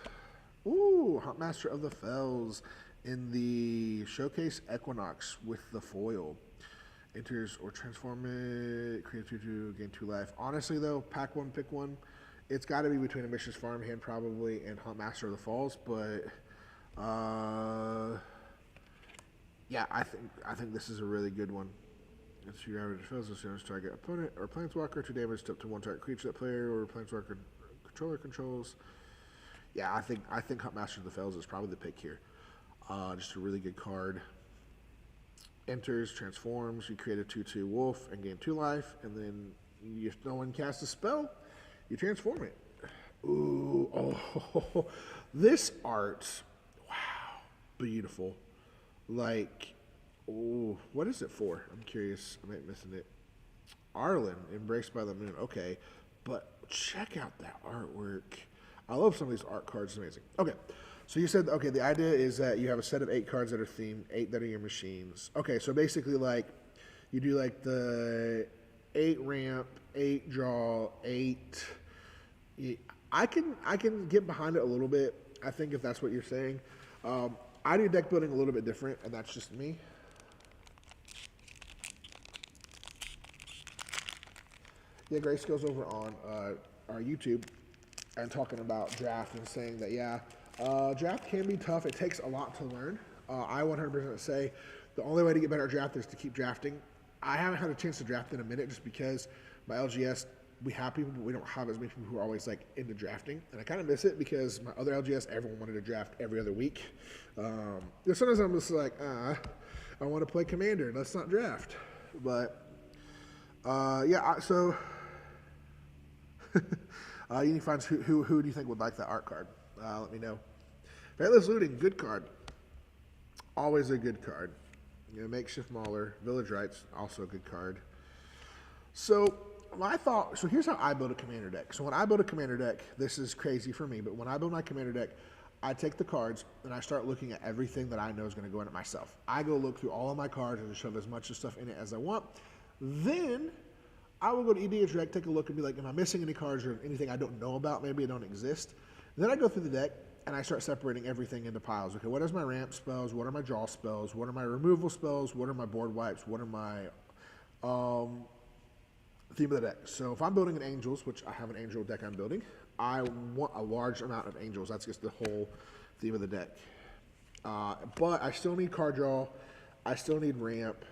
Ooh, Huntmaster of the Fells in the Showcase Equinox with the foil. Enters or transform it, create 2/2, gain 2 life. Honestly, though, pack one, pick one. It's got to be between Ambitious Farmhand probably and Huntmaster of the Falls, but yeah, I think this is a really good one. It's your average defense as soon as target opponent or planeswalker 2 damage to up to 1 target creature that player or planeswalker controller controls. Yeah, I think Huntmaster of the Fells is probably the pick here. Just a really good card. Enters, transforms, you create a 2/2 wolf and gain 2 life, and then if no one casts a spell, you transform it. Ooh, oh, this art, wow, beautiful. Like, ooh, what is it for? I'm curious. I might be missing it. Arlen, Embraced by the Moon. Okay, but check out that artwork. I love some of these art cards. It's amazing. Okay, so you said, okay, the idea is that you have a set of 8 cards that are themed, 8 that are your machines. Okay, so basically, like, you do like the 8 ramp, 8 draw, 8. I can get behind it a little bit. I think if that's what you're saying. I do deck building a little bit different, and that's just me. Yeah, Grace goes over on our YouTube and talking about draft and saying that, yeah, draft can be tough. It takes a lot to learn. I 100% say the only way to get better at draft is to keep drafting. I haven't had a chance to draft in a minute just because my LGS, we have people, but we don't have as many people who are always like into drafting. And I kind of miss it because my other LGS, everyone wanted to draft every other week. Sometimes I'm just like, I want to play Commander. Let's not draft. But, yeah, so you need to find who do you think would like that art card? Let me know. Faithless Looting, good card. Always a good card. You know, Makeshift Mauler, Village Rites, also a good card. So my thought, so here's how I build a commander deck. So when I build a commander deck, this is crazy for me, but when I build my commander deck, I take the cards and I start looking at everything that I know is going to go in it myself. I go look through all of my cards and shove as much of stuff in it as I want. Then I will go to EDH Rec, take a look and be like, am I missing any cards or anything I don't know about? Maybe it don't exist. Then I go through the deck and I start separating everything into piles. Okay, what is my ramp spells? What are my draw spells? What are my removal spells? What are my board wipes? What are my theme of the deck? So if I'm building an Angels, which I have an Angel deck I'm building, I want a large amount of Angels. That's just the whole theme of the deck. But I still need card draw. I still need ramp.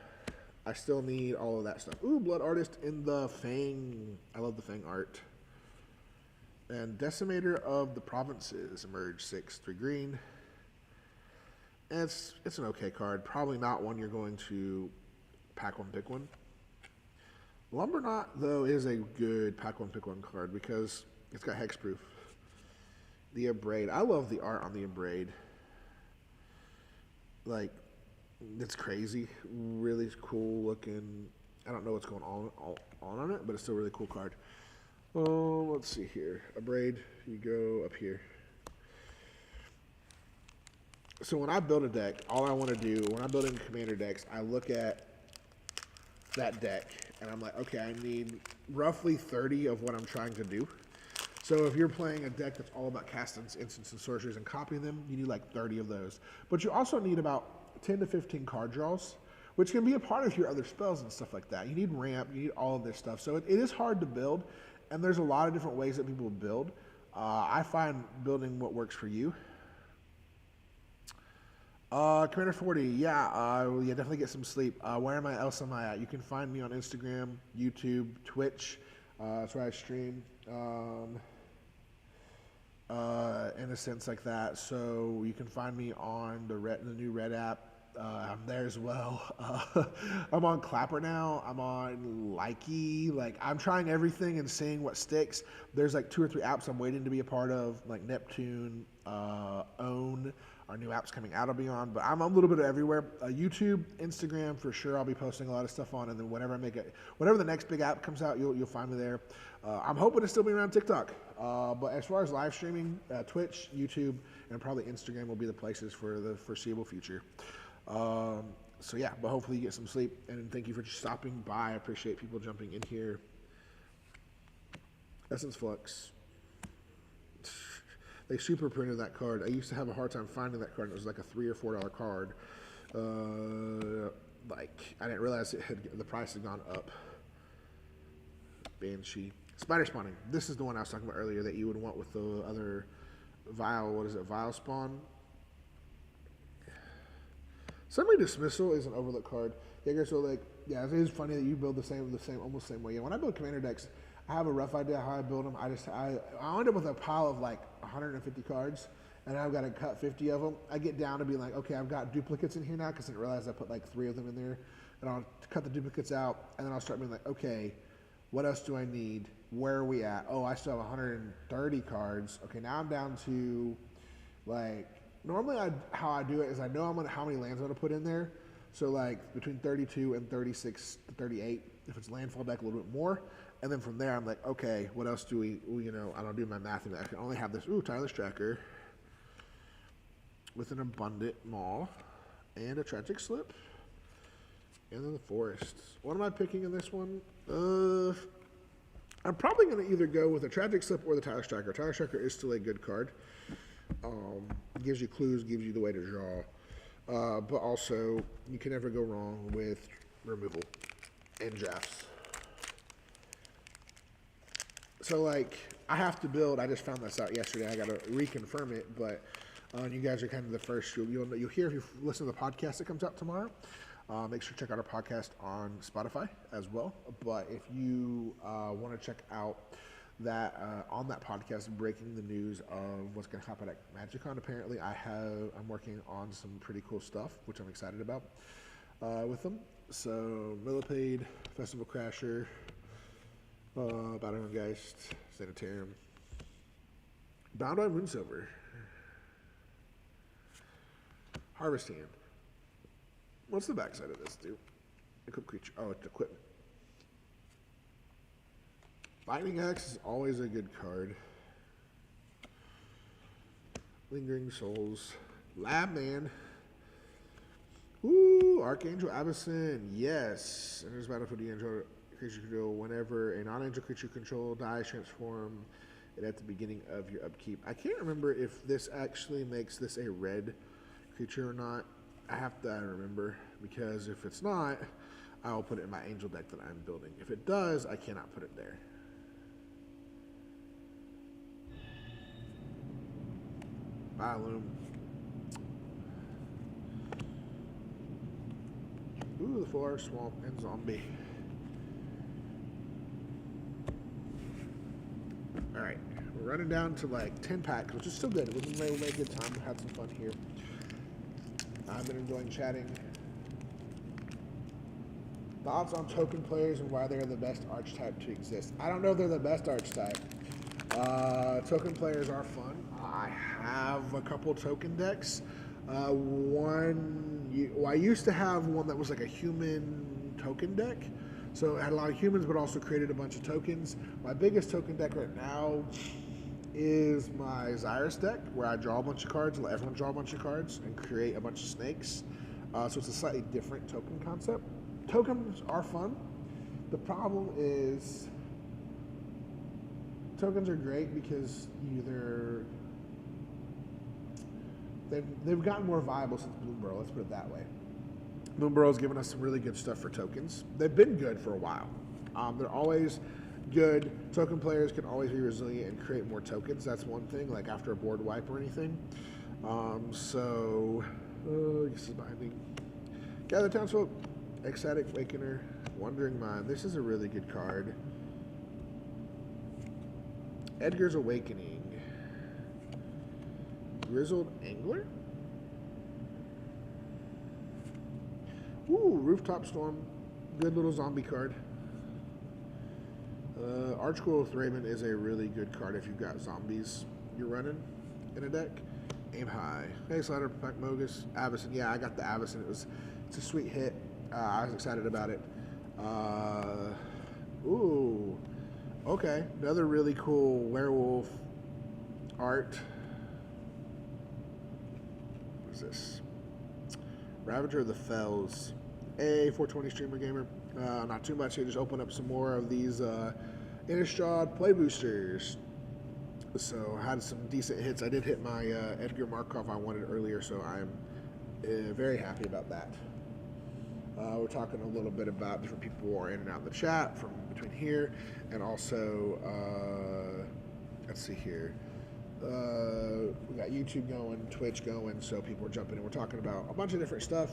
I still need all of that stuff. Ooh, Blood Artist in the Fang. I love the Fang art. And Decimator of the Provinces. Emerge 6, 3 green. And it's an okay card. Probably not one you're going to pack one, pick one. Lumberknot, though, is a good pack one, pick one card because it's got hexproof. The Abrade. I love the art on the Abrade. Like, it's crazy. Really cool looking. I don't know what's going on it, but it's still a really cool card. Let's see here. Abrade, you go up here. So when I build a deck, all I want to do, when I'm building commander decks, I look at that deck and I'm like, okay, I need roughly 30 of what I'm trying to do. So if you're playing a deck that's all about casting instants and sorceries and copying them, you need like 30 of those. But you also need about 10 to 15 card draws, which can be a part of your other spells and stuff like that. You need ramp, you need all of this stuff. So it is hard to build, and there's a lot of different ways that people build. I find building what works for you. Commander 40, yeah, definitely get some sleep. Where else am I at? You can find me on Instagram, YouTube, Twitch. That's where I stream. In a sense like that. So you can find me on the new Red app. I'm there as well. I'm on Clapper now. I'm on Likey. Like, I'm trying everything and seeing what sticks. There's like 2 or 3 apps I'm waiting to be a part of, like Neptune, Own. Our new app's coming out, I'll be on. But I'm a little bit of everywhere. YouTube, Instagram, for sure. I'll be posting a lot of stuff on. And then whenever the next big app comes out, you'll find me there. I'm hoping to still be around TikTok. But as far as live streaming, Twitch, YouTube, and probably Instagram will be the places for the foreseeable future. So yeah, but hopefully you get some sleep, and thank you for stopping by. I appreciate people jumping in here. Essence Flux. They super printed that card. I used to have a hard time finding that card. It was like a $3 or $4 card. Like, I didn't realize the price had gone up. Banshee. Spider Spawning. This is the one I was talking about earlier that you would want with the other Vile Spawn. Summary Dismissal is an overlooked card. Yeah, so like, yeah, it is funny that you build almost the same way. Yeah, when I build commander decks, I have a rough idea how I build them. I end up with a pile of like 150 cards, and I've got to cut 50 of them. I get down to be like, okay, I've got duplicates in here now because I didn't realize I put like 3 of them in there, and I'll cut the duplicates out, and then I'll start being like, okay, what else do I need? Where are we at? Oh, I still have 130 cards. Okay, now I'm down to like, normally how I do it is I know how many lands I'm going to put in there. So like between 32 and 36 to 38, if it's landfall deck, a little bit more. And then from there, I'm like, okay, what else do we I don't do my math. I can only have this, Tyler's Tracker with an Abundant Maw and a Tragic Slip. And then the Forest. What am I picking in this one? I'm probably going to either go with a Tragic Slip or the Tyler's Tracker. Tyler's Tracker is still a good card. Gives you clues, gives you the way to draw. But also, you can never go wrong with removal and drafts. So, like, I have to build. I just found this out yesterday. I got to reconfirm it, but you guys are kind of the first. You'll hear if you listen to the podcast that comes out tomorrow. Make sure to check out our podcast on Spotify as well. But if you want to check out that on that podcast, breaking the news of what's going to happen at MagicCon, apparently I'm working on some pretty cool stuff, which I'm excited about with them. So Millipede, Festival Crasher, Battleground Geist, Sanitarium, Bound on Moonsilver, Harvest Hand. What's the backside of this do? Equip creature. Oh, it's equipment. Lightning Axe is always a good card. Lingering Souls. Labman. Ooh, Archangel Abyssin. Yes. Enters battlefield, you enjoy creature control whenever a non-angel creature control dies, transform it at the beginning of your upkeep. I can't remember if this actually makes this a red creature or not. I have to remember, because if it's not, I will put it in my angel deck that I'm building. If it does, I cannot put it there. Bye, Loom. Ooh, the Forest Swamp and Zombie. Alright, we're running down to like 10 packs, which is still good. We'll make a good time. We've had some fun here. I've been enjoying chatting. Thoughts on token players and why they're the best archetype to exist. I don't know if they're the best archetype. Token players are fun. I have a couple token decks. I used to have one that was like a human token deck. So it had a lot of humans, but also created a bunch of tokens. My biggest token deck right now is my Xyrus deck, where I draw a bunch of cards, let everyone draw a bunch of cards, and create a bunch of snakes. So it's a slightly different token concept. Tokens are fun. The problem is tokens are great because they've gotten more viable since Bloomburrow, let's put it that way. Bloomburrow's given us some really good stuff for tokens. They've been good for a while. They're always good. Token players can always be resilient and create more tokens. That's one thing, like after a board wipe or anything. This is binding. Gather Townsfolk, Ecstatic Awakener, Wandering Mind. This is a really good card. Edgar's Awakening. Grizzled Angler? Ooh, Rooftop Storm. Good little zombie card. Archcoil Thraben is a really good card if you've got zombies you're running in a deck. Aim High. Hey, Slider, Pack Mogus. Abyssin. Yeah, I got the Abyssin. It's a sweet hit. I was excited about it. Ooh. Okay. Another really cool werewolf art. What is this? Ravager of the Fells. Hey, 420 streamer gamer. Not too much here. Just open up some more of these Innistrad play boosters. So I had some decent hits. I did hit my Edgar Markov I wanted earlier, so I'm very happy about that. We're talking a little bit about different people who are in and out of the chat from between here, and also let's see here. We got YouTube going, Twitch going, so people are jumping in. We're talking about a bunch of different stuff.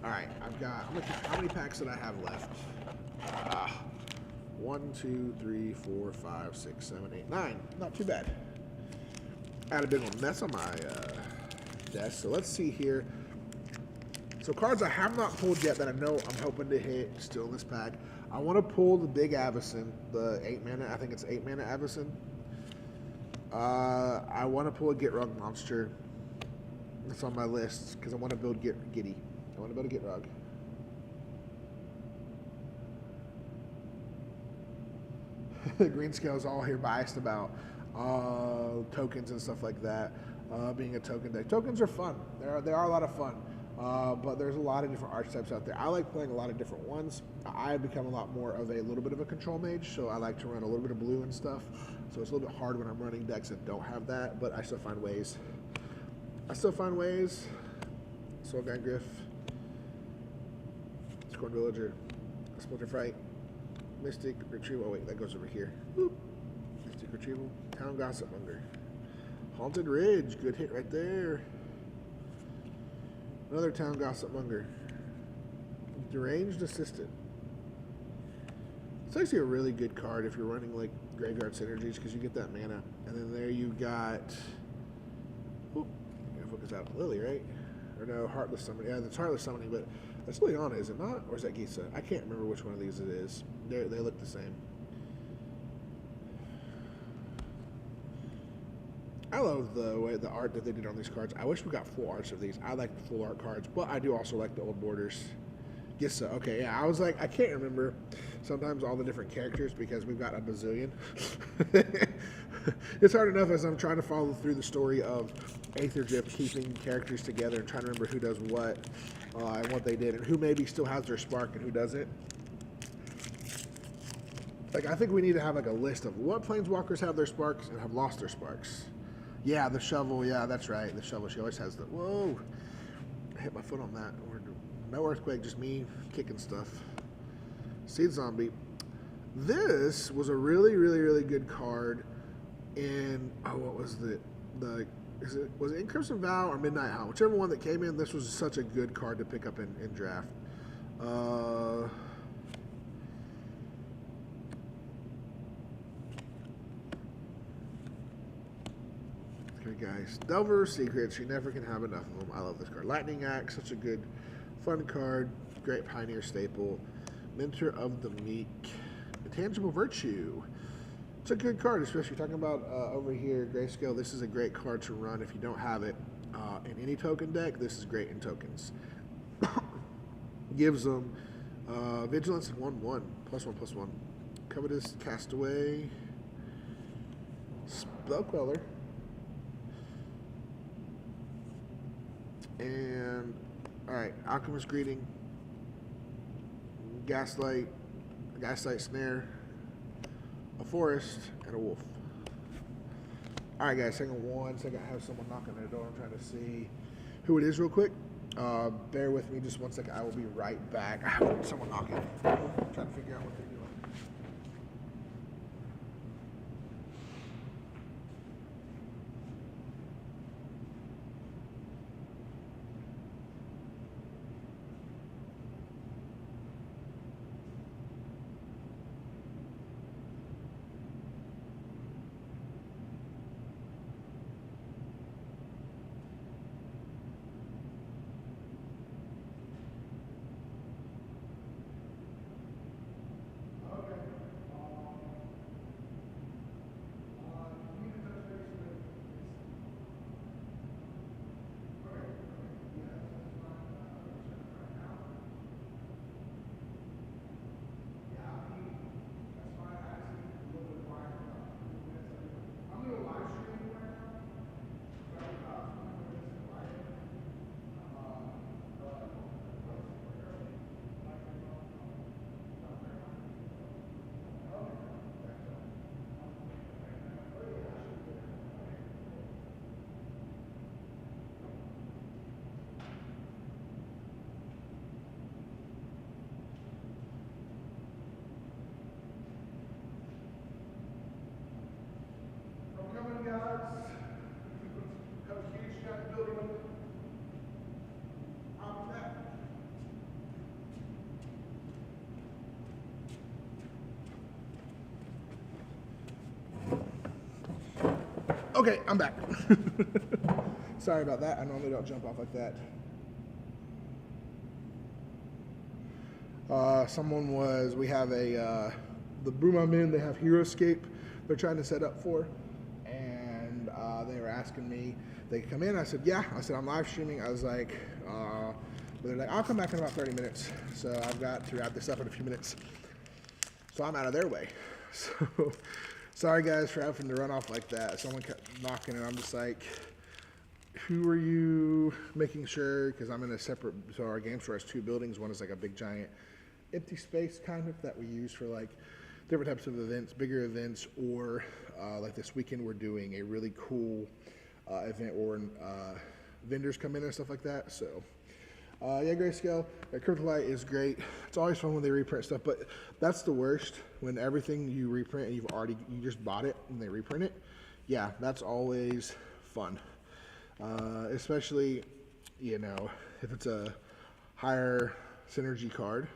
All right, I've got, how many packs did I have left? 1, 2, 3, 4, 5, 6, 7, 8, 9. Not too bad. I had a big old mess on my desk, so let's see here. So cards I have not pulled yet that I know I'm hoping to hit still in this pack. I want to pull the big Avacyn, the 8 mana, I think it's 8 mana Avacyn. I want to pull a Gitrog monster. That's on my list because I want to build Giddy. I want to build a Gitrog. Greenscale's all here biased about tokens and stuff like that. Being a token deck. Tokens are fun. They are a lot of fun. But there's a lot of different archetypes out there. I like playing a lot of different ones. I've become a lot more of a little bit of a control mage, so I like to run a little bit of blue and stuff. So it's a little bit hard when I'm running decks that don't have that, but I still find ways. Soul Guy Griff, Scorn Villager, Splinter Fright, Mystic Retrieval. Oh wait, that goes over here. Whoop. Mystic Retrieval, Town Gossip Monger, Haunted Ridge. Good hit right there. Another Town Gossip Monger. Deranged Assistant. It's actually a really good card if you're running like Graveyard Synergies because you get that mana. And then there you got. Oop, I gotta focus out Lily, right? Or no, Heartless Summoning. Yeah, that's Heartless Summoning, but that's Liliana, is it not? Or is that Gisa? I can't remember which one of these it is. They look the same. I love the art that they did on these cards. I wish we got full arts of these. I like the full art cards, but I do also like the old borders. Gissa. Okay, yeah. I was like, I can't remember sometimes all the different characters because we've got a bazillion. It's hard enough as I'm trying to follow through the story of Aether Drip keeping characters together and trying to remember who does what and what they did and who maybe still has their spark and who doesn't. Like, I think we need to have like a list of what planeswalkers have their sparks and have lost their sparks. Yeah, the shovel. Yeah, that's right. The shovel. She always has the. Whoa! I hit my foot on that. No earthquake, just me kicking stuff. Seed Zombie. This was a really, really, really good card. In what was was it in Crimson Vow or Midnight Howl? Whichever one that came in, this was such a good card to pick up in draft. Okay, guys. Delver's Secrets. You never can have enough of them. I love this card. Lightning Axe, such a good, fun card. Great Pioneer staple. Mentor of the Meek. Intangible Virtue. It's a good card, especially talking about over here, Grayscale. This is a great card to run if you don't have it in any token deck. This is great in tokens. Gives them Vigilance and 1/1, +1/+1. Covetous Castaway. Spellqueller. And, alright, Alchemist Greeting. Gaslight Snare. A Forest, and a Wolf. Alright guys, hang on one second. I have someone knocking on the door. I'm trying to see who it is real quick. Bear with me just one second. I will be right back. I have someone knocking. I'm trying to figure out what they're doing. Okay, I'm back. Sorry about that. I normally don't jump off like that. We have the Bruma Men, they have Hero Escape they're trying to set up for. And they were asking me, they could come in. I said, yeah. I said, I'm live streaming. I was like, but they're like, I'll come back in about 30 minutes. So I've got to wrap this up in a few minutes. So I'm out of their way. So sorry guys for having to run off like that. Someone kept knocking and I'm just like, who are you? Making sure, because I'm in a separate, so our game store has two buildings. One is like a big giant empty space kind of that we use for like different types of events, bigger events, or like this weekend we're doing a really cool event where vendors come in and stuff like that. So yeah, Grayscale, Cryptolite is great. It's always fun when they reprint stuff, but that's the worst, when everything you reprint and you just bought it and they reprint it. Yeah, that's always fun. Especially, you know, if it's a higher synergy card.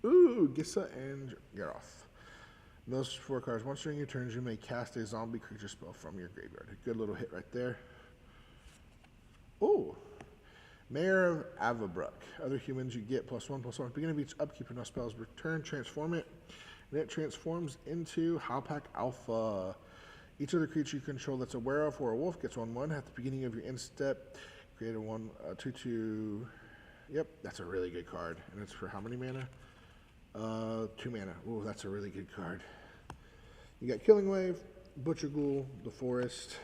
Ooh, Gissa and Garoth. Those four cards. Once during your turns, you may cast a zombie creature spell from your graveyard. A good little hit right there. Ooh. Mayor of Avabruck. Other humans you get +1/+1. Beginning of each upkeep and no spells. Return, transform it. And it transforms into Howpack Alpha. Each other creature you control that's a werewolf or a wolf gets 1/1. At the beginning of your end step, create a 2/2. Yep, that's a really good card. And it's for how many mana? 2 mana. Ooh, that's a really good card. You got Killing Wave, Butcher Ghoul, the Forest,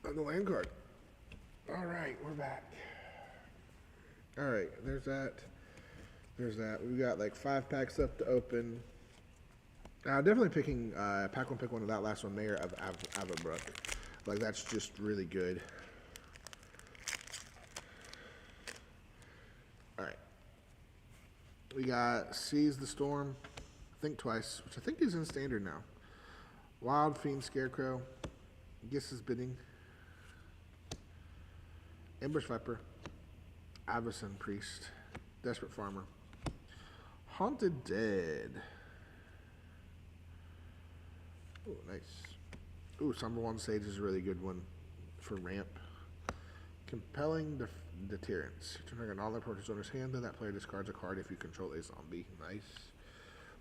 and the land card. Alright, we're back. Alright, there's that. There's that. We've got like 5 packs left to open. Definitely picking pack 1, pick 1 of that last one, Mayor of Avabrook. Like, that's just really good. Alright. We got Seize the Storm, Think Twice, which I think is in standard now. Wild Fiend Scarecrow, Giss's Bidding, Ambush Viper, Avacyn Priest, Desperate Farmer, Haunted Dead. Ooh, nice. Ooh, Somber Sage is a really good one for ramp. Compelling Deterrence. Turn on all their opponent's owner's hand, then that player discards a card if you control a zombie. Nice.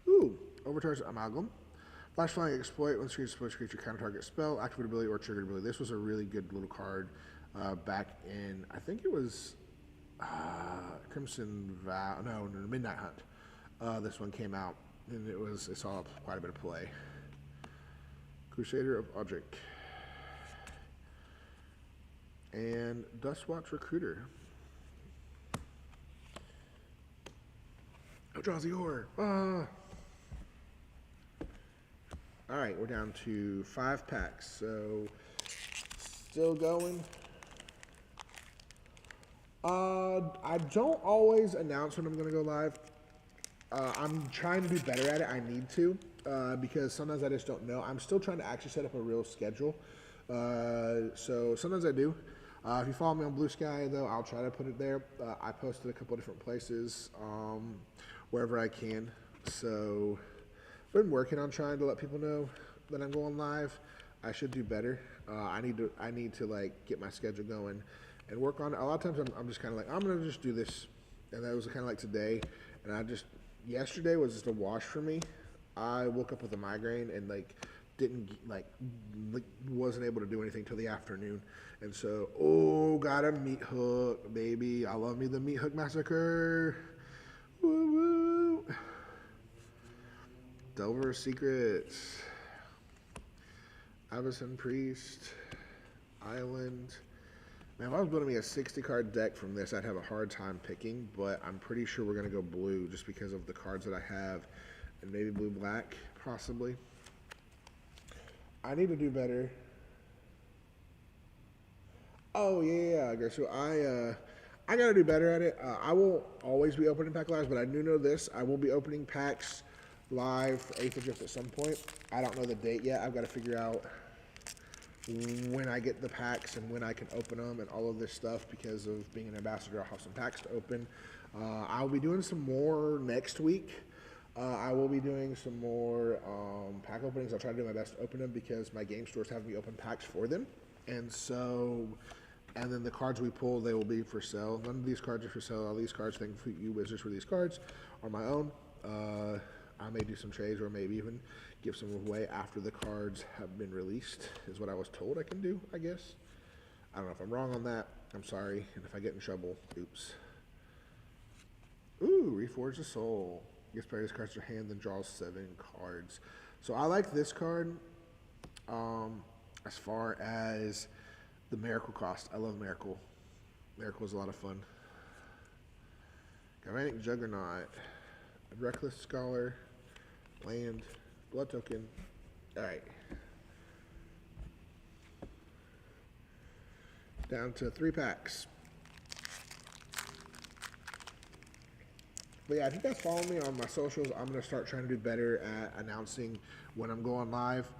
Ooh, Overcharge Amalgam. Flash Flying Exploit. When screen supposed creature counter target spell, activate ability, or triggered ability. This was a really good little card back in, I think it was Crimson Vow. No, Midnight Hunt. This one came out, and it saw quite a bit of play. Crusader of Odric. And Dustwatch Recruiter. Eldrazi Alright, we're down to 5 packs. So, still going. I don't always announce when I'm going to go live. I'm trying to do better at it. I need to. Because sometimes I just don't know. I'm still trying to actually set up a real schedule. So sometimes I do. If you follow me on Blue Sky, though, I'll try to put it there. I posted a couple of different places, wherever I can. So I've been working on trying to let people know that I'm going live. I should do better. I need to like get my schedule going and work on it. A lot of times I'm just kind of like, I'm gonna just do this, and that was kind of like today. And yesterday was just a wash for me. I woke up with a migraine and wasn't able to do anything till the afternoon. And so, got a meat hook, baby. I love me the meat hook massacre. Woo woo. Delver Secrets. Avacyn Priest. Island. Man, if I was building me a 60-card deck from this, I'd have a hard time picking, but I'm pretty sure we're going to go blue just because of the cards that I have. And maybe blue-black, possibly. I need to do better. Oh, yeah. Okay, so I got to do better at it. I will always be opening pack lives, but I do know this. I will be opening packs live for 8th of Drift at some point. I don't know the date yet. I've got to figure out when I get the packs and when I can open them and all of this stuff. Because of being an ambassador, I'll have some packs to open. I'll be doing some more next week. I will be doing some more pack openings. I'll try to do my best to open them because my game stores have me open packs for them. And then the cards we pull, they will be for sale. None of these cards are for sale. All these cards, thank you wizards for these cards, are my own. I may do some trades or maybe even give some away after the cards have been released, is what I was told I can do, I guess. I don't know if I'm wrong on that. I'm sorry. And if I get in trouble, oops. Ooh, Reforge the Soul. Gets player discards their hand, then draws 7 cards. So I like this card as far as the Miracle cost. I love Miracle. Miracle is a lot of fun. Galvanic Juggernaut. Reckless Scholar. Land. Blood Token. Alright. Down to 3 packs. But yeah, if you guys follow me on my socials, I'm going to start trying to do better at announcing when I'm going live.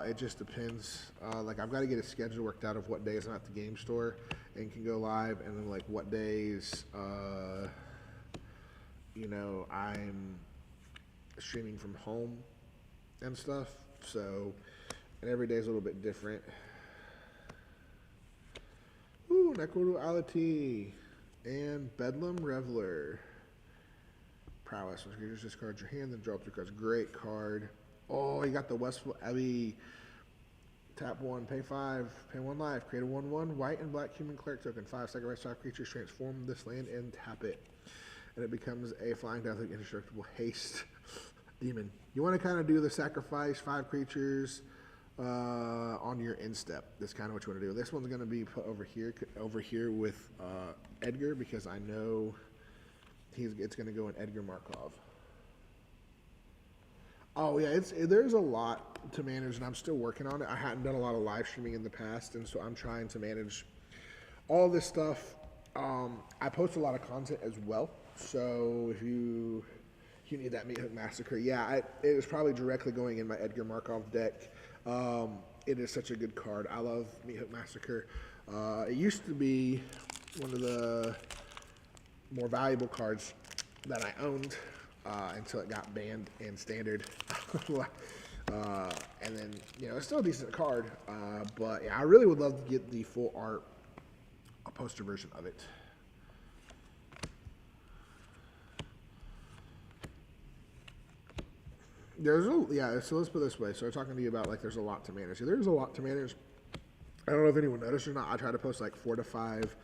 It just depends. Like, I've got to get a schedule worked out of what days I'm at the game store and can go live, and then, like, what days, I'm streaming from home and stuff. So, and every day is a little bit different. Ooh, Necro-Duality and Bedlam Reveler. Prowess. When creatures discard your hand, then draw 3 cards. Great card. Oh, you got the Westfall Abbey. Tap 1, pay 5, pay 1 life, create a 1/1 white and black human cleric token. 5, sacrifice 5 creatures, transform this land and tap it. And it becomes a flying deathly indestructible haste demon. You want to kind of do the sacrifice 5 creatures on your instep. That's kind of what you want to do. This one's going to be put over here with Edgar, because I know it's going to go in Edgar Markov. Oh yeah, there's a lot to manage, and I'm still working on it. I hadn't done a lot of live streaming in the past, and so I'm trying to manage all this stuff. I post a lot of content as well, so if you need that Meat Hook Massacre, yeah, it is probably directly going in my Edgar Markov deck. It is such a good card. I love Meat Hook Massacre. It used to be one of the more valuable cards that I owned. Until it got banned in Standard. And then, it's still a decent card. But yeah, I really would love to get the full art, a poster version of it. So let's put it this way. So I'm talking to you about, there's a lot to manage. There's a lot to manage. I don't know if anyone noticed or not. I try to post 4 to 5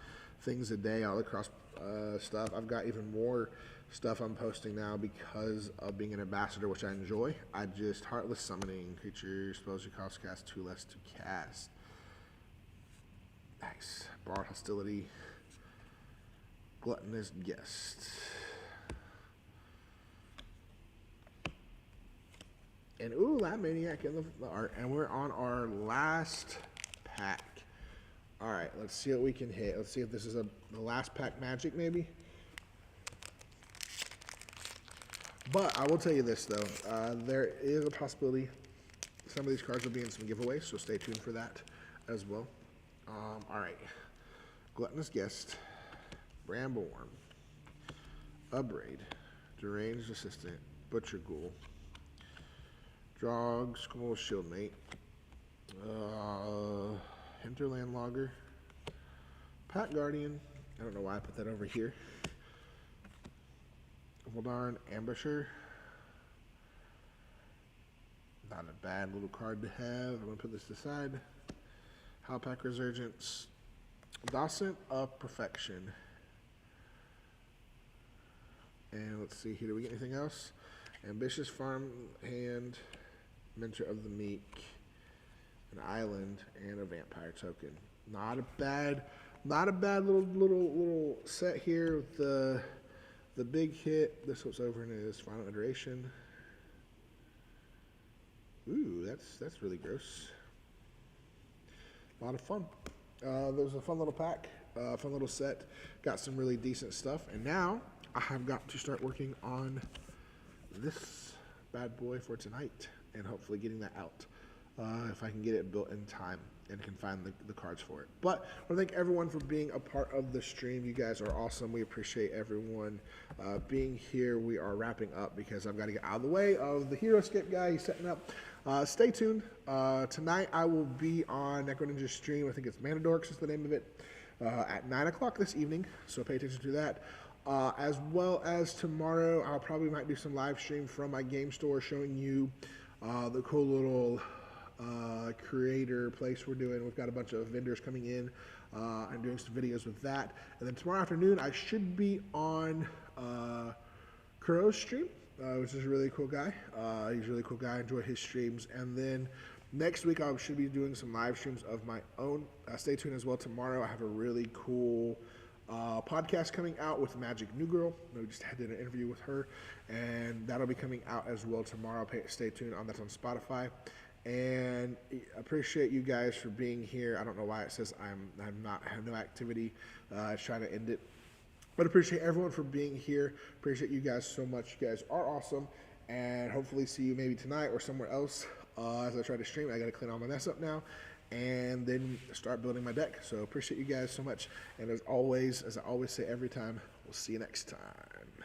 things a day all across stuff. I've got even more stuff I'm posting now because of being an ambassador, which I enjoy. I just Heartless Summoning creature, suppose you cost cast 2 less to cast. Nice. Broad Hostility. Gluttonous Guest. And ooh, Lab Maniac in the art. And we're on our last pack. Alright, let's see what we can hit. Let's see if this is the last pack magic, maybe. But I will tell you this, though. There is a possibility some of these cards will be in some giveaways, so stay tuned for that as well. Alright. Gluttonous Guest. Brambleworm. Upbraid. Deranged Assistant. Butcher Ghoul. Drog. Skull Shieldmate. Hinterland Logger. Pack Guardian. I don't know why I put that over here. Voldarn Ambusher. Not a bad little card to have. I'm going to put this aside. Howlpack Resurgence. Docent of Perfection. And let's see here. Do we get anything else? Ambitious Farmhand. Mentor of the Meek. An island and a vampire token. Not a bad little set here with the big hit. This was over in his final iteration. Ooh, that's really gross. A lot of fun. There's a fun little pack, fun little set. Got some really decent stuff, and now I have got to start working on this bad boy for tonight, and hopefully getting that out. If I can get it built in time and can find the cards for it. But I want to thank everyone for being a part of the stream. You guys are awesome. We appreciate everyone being here. We are wrapping up because I've got to get out of the way of the Hero Skip guy. He's setting up. Stay tuned. Tonight I will be on Necro Ninja's stream. I think it's Manadorks is the name of it. At 9 o'clock this evening. So pay attention to that. As well as tomorrow, I'll probably might do some live stream from my game store showing you the cool little creator place we're doing. We've got a bunch of vendors coming in and doing some videos with that. And then tomorrow afternoon, I should be on Kuro's stream, which is a really cool guy. He's a really cool guy. I enjoy his streams. And then next week, I should be doing some live streams of my own. Stay tuned as well. Tomorrow, I have a really cool podcast coming out with Magic New Girl. We just did an interview with her, and that'll be coming out as well tomorrow. Stay tuned on that's on Spotify. And I appreciate you guys for being here. I don't know why it says I have no activity. Trying to end it, but appreciate everyone for being here. Appreciate you guys so much. You guys are awesome, and hopefully see you maybe tonight or somewhere else as I try to stream. I got to clean all my mess up now, and then start building my deck. So appreciate you guys so much. And as I always say every time, we'll see you next time.